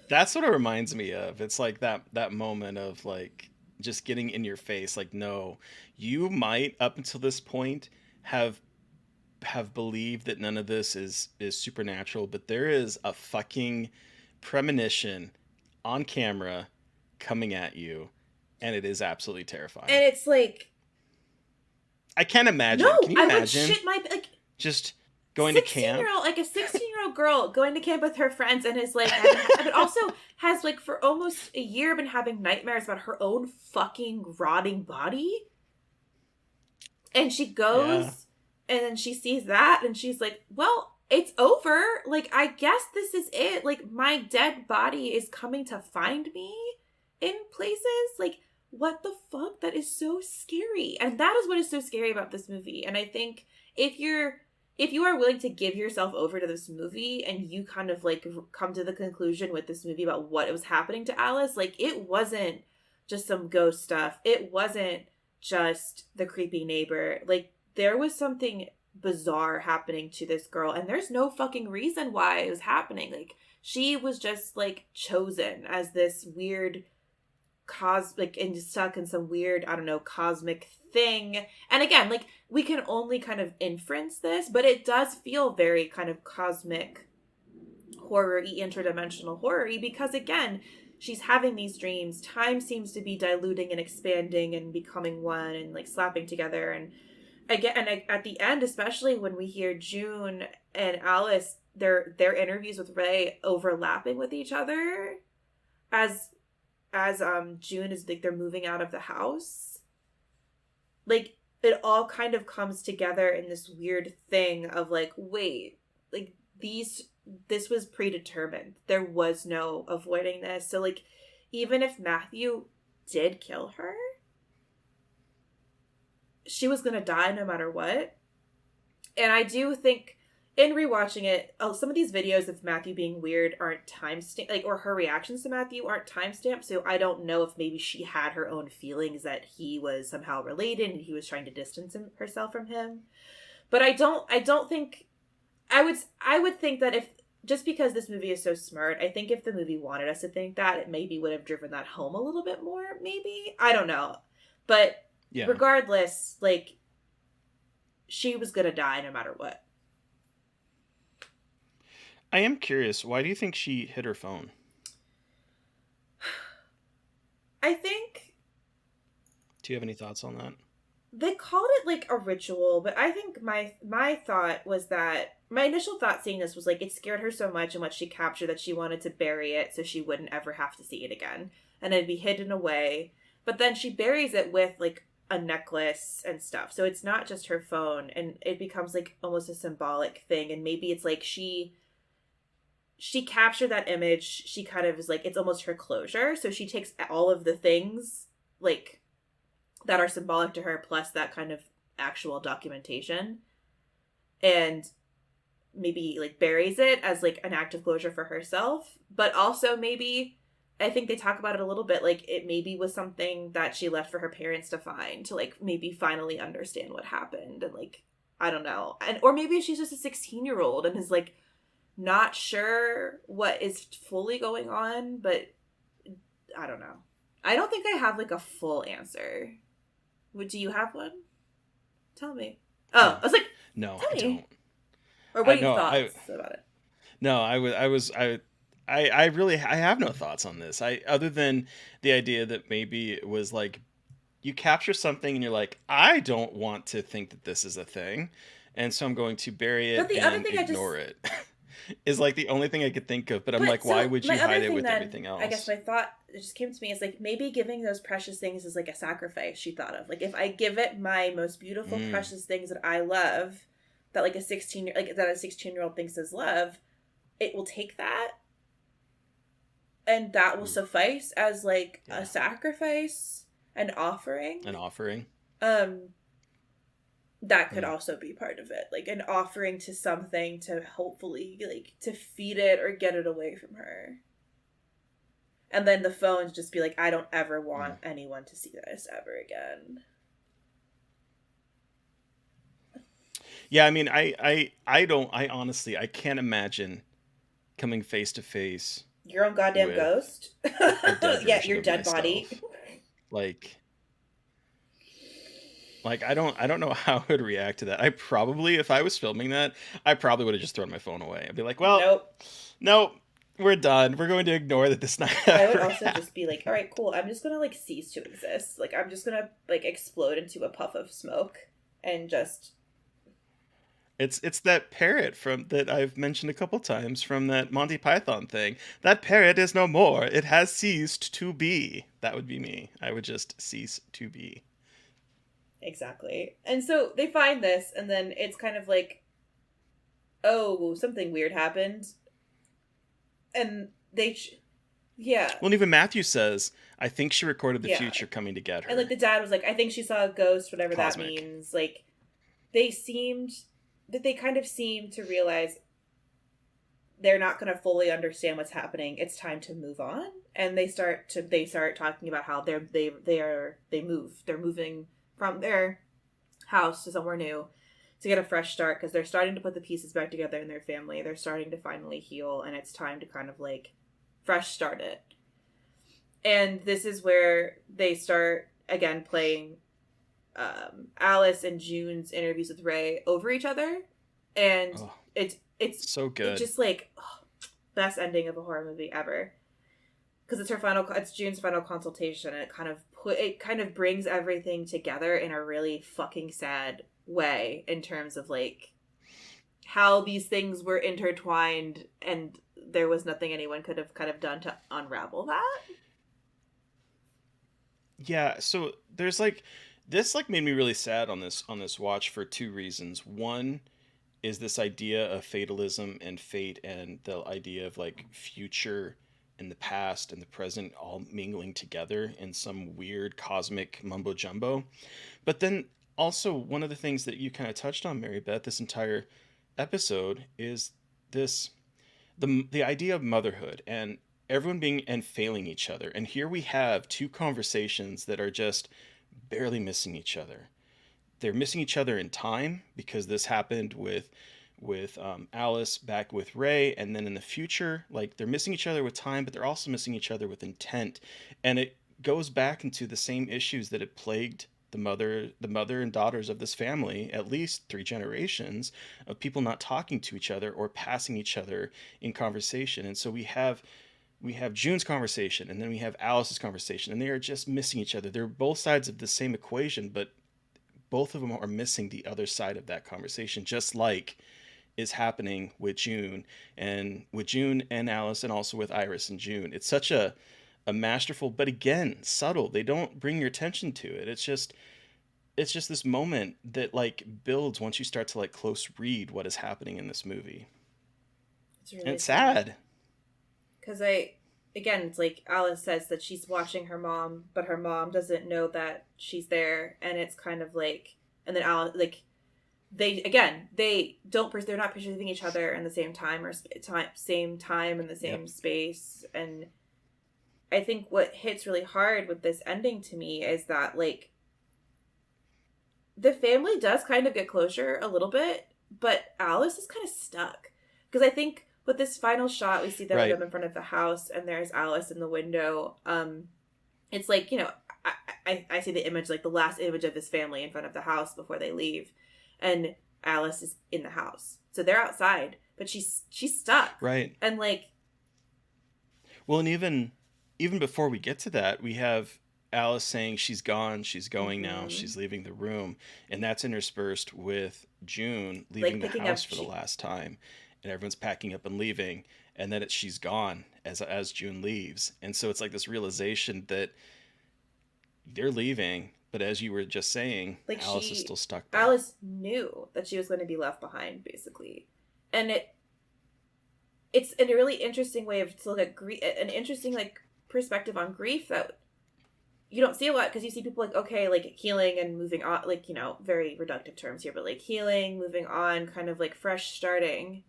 That's what it reminds me of. It's like that moment of like just getting in your face. Like, no, you might up until this point have believed that none of this is supernatural, but there is a fucking premonition on camera coming at you, and it is absolutely terrifying. And it's like, I can't imagine. no, Can you I would imagine shit my like just going to camp? Like a 16-year-old girl going to camp with her friends and is like, but also has like for almost a year been having nightmares about her own fucking rotting body. And she goes, Yeah. and then she sees that, and she's like, well, it's over. Like, I guess this is it. Like, my dead body is coming to find me in places. Like, what the fuck? That is so scary. And that is what is so scary about this movie. And I think if if you are willing to give yourself over to this movie and you kind of like come to the conclusion with this movie about what was happening to Alice, like it wasn't just some ghost stuff. It wasn't just the creepy neighbor. Like there was something bizarre happening to this girl, and there's no fucking reason why it was happening. Like she was just like chosen as this weird cosmic and stuck in some weird, I don't know, cosmic thing. And again, like we can only kind of inference this, but it does feel very kind of cosmic horror-y, interdimensional horror-y, because again, she's having these dreams. Time seems to be diluting and expanding and becoming one and like slapping together. And again, and at the end, especially when we hear June and Alice, their interviews with Ray overlapping with each other as June is like they're moving out of the house, like it all kind of comes together in this weird thing of like, wait, like this was predetermined. There was no avoiding this. So like even if Matthew did kill her, she was gonna die no matter what. And I do think in rewatching it, some of these videos of Matthew being weird aren't timestamped, like, or her reactions to Matthew aren't timestamped. So I don't know if maybe she had her own feelings that he was somehow related and he was trying to distance herself from him. But I don't think I would think that if just because this movie is so smart, I think if the movie wanted us to think that, it maybe would have driven that home a little bit more. Maybe I don't know, but yeah. Regardless, like she was gonna die no matter what. I am curious, why do you think she hid her phone? I think... Do you have any thoughts on that? They called it like a ritual, but I think my thought was that... My initial thought seeing this was like, it scared her so much and what she captured that she wanted to bury it so she wouldn't ever have to see it again. And it'd be hidden away. But then she buries it with like a necklace and stuff. So it's not just her phone, and it becomes like almost a symbolic thing. And maybe it's like she captured that image. She kind of is like, it's almost her closure. So she takes all of the things like that are symbolic to her, plus that kind of actual documentation, and maybe like buries it as like an act of closure for herself. But also maybe, I think they talk about it a little bit, like it maybe was something that she left for her parents to find, to like maybe finally understand what happened. And like, I don't know. And, or maybe she's just a 16-year-old and is like, not sure what is fully going on, but I don't know. I don't think I have like a full answer. Do you have one? Tell me. Oh, I was like, no, I don't. Or what are your thoughts about it? No, I really have no thoughts on this. Other than the idea that maybe it was like you capture something and you're like, I don't want to think that this is a thing, and so I'm going to bury it and ignore it. Is like the only thing I could think of, but I'm like, why would you hide it with everything else? I guess my thought that just came to me is like, maybe giving those precious things is like a sacrifice. She thought of like, if I give it my most beautiful precious things that I love, that like a 16-year-old thinks is love, it will take that, and that will suffice as like a sacrifice, an offering. That could also be part of it, like an offering to something to hopefully like to feed it or get it away from her. And then the phones just be like, I don't ever want anyone to see this ever again. Yeah, I mean, I honestly, I can't imagine coming face to face. Your own goddamn ghost? Yeah, your dead body. Like I don't know how I would react to that. I probably, if I was filming that, I probably would have just thrown my phone away. I'd be like, well, nope, we're done. We're going to ignore that this night. I would also just be like, all right, cool. I'm just going to like cease to exist. Like I'm just going to like explode into a puff of smoke and just... It's that parrot that I've mentioned a couple times from that Monty Python thing. That parrot is no more. It has ceased to be. That would be me. I would just cease to be. Exactly. And so they find this, and then it's kind of like, oh, something weird happened. And they... Yeah. Well, and even Matthew says, I think she recorded the future coming to get her. And like the dad was like, I think she saw a ghost, whatever that means. Like, they seemed that they kind of seem to realize they're not going to fully understand what's happening. It's time to move on, and they start talking about how they're moving from their house to somewhere new to get a fresh start, because they're starting to put the pieces back together in their family. They're starting to finally heal, and it's time to kind of like fresh start it. And this is where they start again playing Alice and June's interviews with Ray over each other, and Oh, it's so it's good. just like best ending of a horror movie ever, because it's June's final consultation, and it kind of brings everything together in a really fucking sad way in terms of like how these things were intertwined, and there was nothing anyone could have kind of done to unravel that. Yeah, so there's like this like made me really sad on this watch for two reasons. One is this idea of fatalism and fate, and the idea of like future and the past and the present all mingling together in some weird cosmic mumbo jumbo. But then also one of the things that you kind of touched on, Mary Beth, this entire episode is this the idea of motherhood and everyone being and failing each other. And here we have two conversations that are just barely missing each other. They're missing each other in time because this happened with Alice back with Ray, and then in the future, like they're missing each other with time, but they're also missing each other with intent, and it goes back into the same issues that had plagued the mother and daughters of this family at least three generations of people not talking to each other or passing each other in conversation. And so we have June's conversation, and then we have Alice's conversation, and they are just missing each other. They're both sides of the same equation, but both of them are missing the other side of that conversation, just like is happening with June and Alice, and also with Iris and June. It's such a masterful, but again, subtle. They don't bring your attention to it. It's just this moment that like builds once you start to like close read what is happening in this movie. It's And really it's sad. sad. Because again, it's like Alice says that she's watching her mom, but her mom doesn't know that she's there, and it's kind of like, and then Alice, like, they're not perceiving each other in the same time or same time in the Yep. same space. And I think what hits really hard with this ending to me is that like the family does kind of get closure a little bit, but Alice is kind of stuck. Because I think with this final shot, we see Right. them in front of the house, and there's Alice in the window. It's like, I see the image, like the last image of this family in front of the house before they leave, and Alice is in the house. So they're outside, but she's stuck, Right. and like, Well, and even before we get to that, we have Alice saying she's gone, she's going now, mhm, she's leaving the room, and that's interspersed with June like leaving the picking house up for the last time, and everyone's packing up and leaving, and then she's gone as June leaves, and so it's like this realization that they're leaving, but as you were just saying, like Alice is still stuck there. Alice knew that she was going to be left behind, basically, and it's a really interesting way of to look at grief, an interesting like perspective on grief that you don't see a lot, because you see people like, okay, like healing and moving on, like, very reductive terms here, but like healing, moving on, kind of like fresh starting,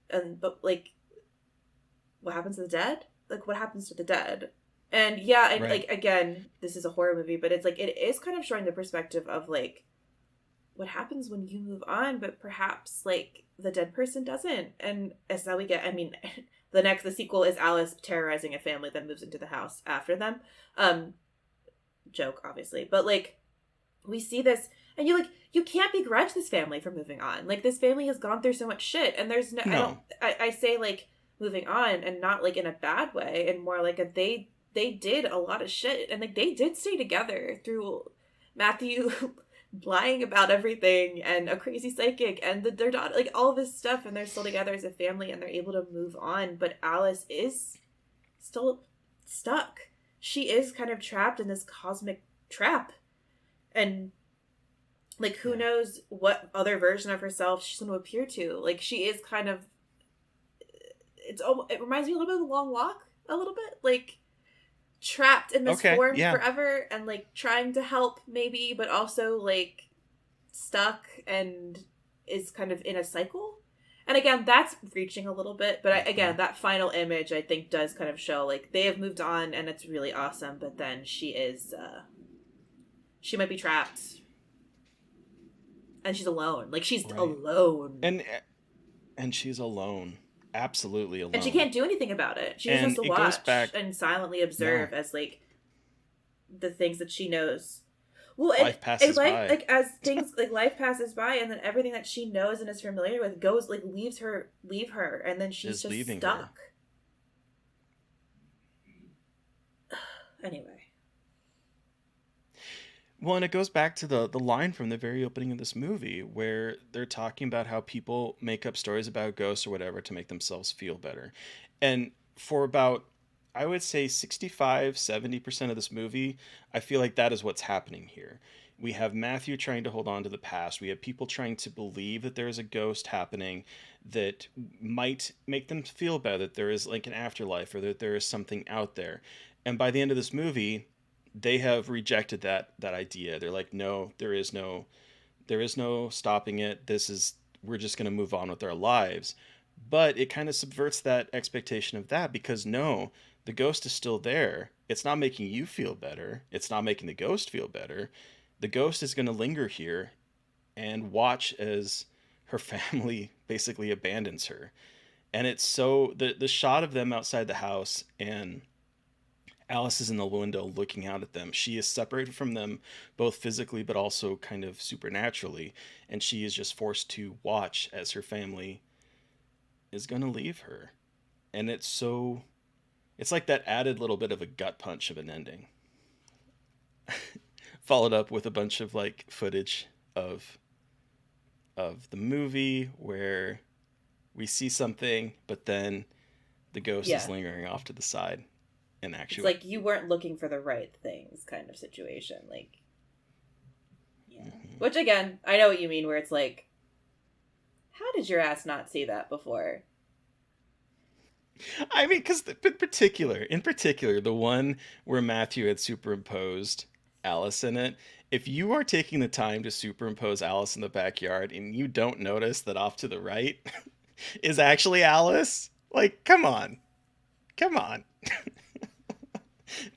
and but like what happens to the dead? Like what happens to the dead? And yeah, and Right. like again, this is a horror movie, but it's like it is kind of showing the perspective of like what happens when you move on, but perhaps like the dead person doesn't. And as how we get, I mean, the sequel is Alice terrorizing a family that moves into the house after them. Um, Joke, obviously, but like we see this, and you can't begrudge this family for moving on. Like this family has gone through so much shit, and there's no, I don't, No. I say like moving on, and not like in a bad way, and more like they did a lot of shit, and like they did stay together through Matthew lying about everything, and a crazy psychic, and their daughter, like all this stuff, and they're still together as a family, and they're able to move on. But Alice is still stuck. She is kind of trapped in this cosmic trap, and like who Yeah. knows what other version of herself she's going to appear to. Like she is kind of, it reminds me a little bit of The Long Walk, a little bit like trapped in this Okay. form Yeah. forever, and like trying to help maybe, but also like stuck and is kind of in a cycle. And again, that's reaching a little bit, but again, that final image I think does kind of show like they have moved on and it's really awesome, but then she might be trapped and she's alone. Like she's Right. alone. And she's alone. Absolutely alone. And she can't do anything about it. She just has And to it goes watch back. and silently observe No. as like the things that she knows. Well, Life passes by. like as things like life passes by, and then everything that she knows and is familiar with goes like leave her, and then she's Is just leaving stuck. Anyway, Well, and it goes back to the line from the very opening of this movie where they're talking about how people make up stories about ghosts or whatever to make themselves feel better. And for about, I would say 65-70% of this movie, I feel like that is what's happening here. We have Matthew trying to hold on to the past. We have people trying to believe that there is a ghost happening that might make them feel better, that there is like an afterlife or that there is something out there. And by the end of this movie, they have rejected that idea. They're like, no, there is no stopping it. This is We're just going to move on with our lives. But it kind of subverts that expectation of that because no, the ghost is still there. It's not making you feel better. It's not making the ghost feel better. The ghost is going to linger here and watch as her family basically abandons her. And it's so the shot of them outside the house and Alice is in the window looking out at them. She is separated from them both physically but also kind of supernaturally, and she is just forced to watch as her family is going to leave her. And it's like that added little bit of a gut punch of an ending. Followed up with a bunch of like footage of the movie where we see something but then the ghost yeah, is lingering off to the side and it's actually. like you weren't looking for the right things, kind of situation. Like, yeah, Mhm. which again, I know what you mean. Where it's like, how did your ass not see that before? I mean, because in particular, the one where Matthew had superimposed Alice in it. If you are taking the time to superimpose Alice in the backyard and you don't notice that off to the right is actually Alice, like, come on,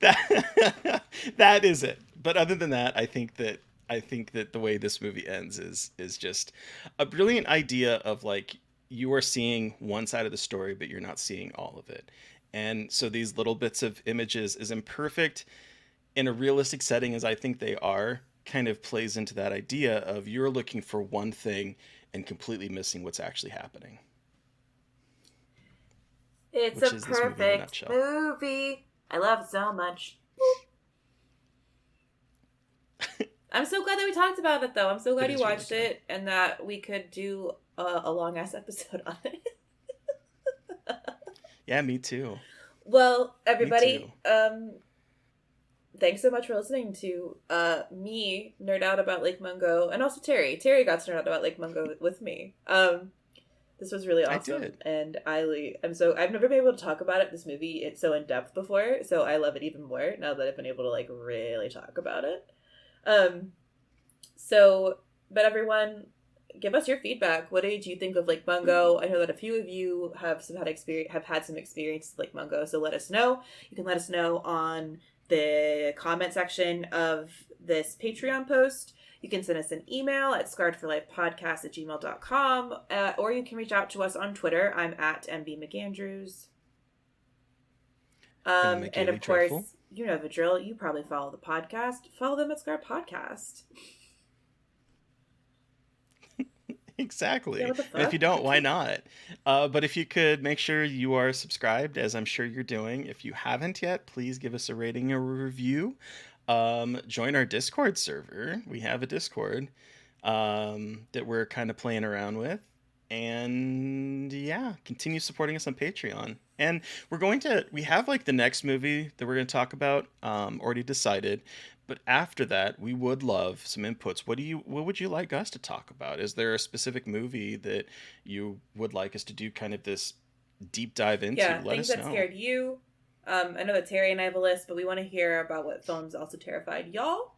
that that is it. But other than that, I think that the way this movie ends is just a brilliant idea of like you are seeing one side of the story, but you're not seeing all of it. And so these little bits of images, as imperfect in a realistic setting as I think they are, kind of plays into that idea of you're looking for one thing and completely missing what's actually happening, It's a which is this movie in a perfect nutshell. movie. I love it so much. I'm so glad that we talked about it, though. I'm so glad It you is really watched good. it and that we could do a long ass episode on it. Yeah, me too. Well, Me too. everybody, thanks so much for listening to me nerd out about Lake Mungo, and also Terry. Terry got to nerd out about Lake Mungo with me. This was really I awesome, did. and I've never been able to talk about it. This movie, it's so in depth before, so I love it even more now that I've been able to like really talk about it. Um, so, but everyone, give us your feedback. What did you think of Lake Mungo? I know that a few of you have had some experience with Lake Mungo, so let us know. You can let us know on the comment section of this Patreon post. You can send us an email at scarredforlifepodcast@gmail.com, or you can reach out to us on Twitter. I'm at MB McAndrews. And And McGayly of Dreadful. course, you know the drill. You probably follow the podcast. Follow them at Scarred Podcast. Yeah, Exactly. what the And if fuck? you don't, why not? But if you could make sure you are subscribed, as I'm sure you're doing. If you haven't yet, please give us a rating or a review. Join our Discord server. We have a Discord that we're kind of playing around with. And yeah, continue supporting us on Patreon. And we have like the next movie that we're going to talk about already decided. But after that, we would love some inputs. What would you like us to talk about? Is there a specific movie that you would like us to do kind of this deep dive into? Yeah, Let things us that know. scared you. I know that Terry and I have a list, but we want to hear about what films also terrified y'all.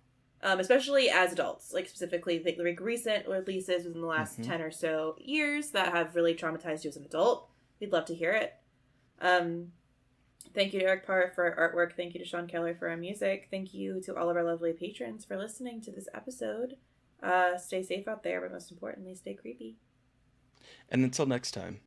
especially as adults, like specifically like recent releases within the last 10 or so years that have really traumatized you as an adult. We'd love to hear it. Thank you to Eric Parr for our artwork. Thank you to Sean Keller for our music. Thank you to all of our lovely patrons for listening to this episode. Stay safe out there, but most importantly, stay creepy. And until next time.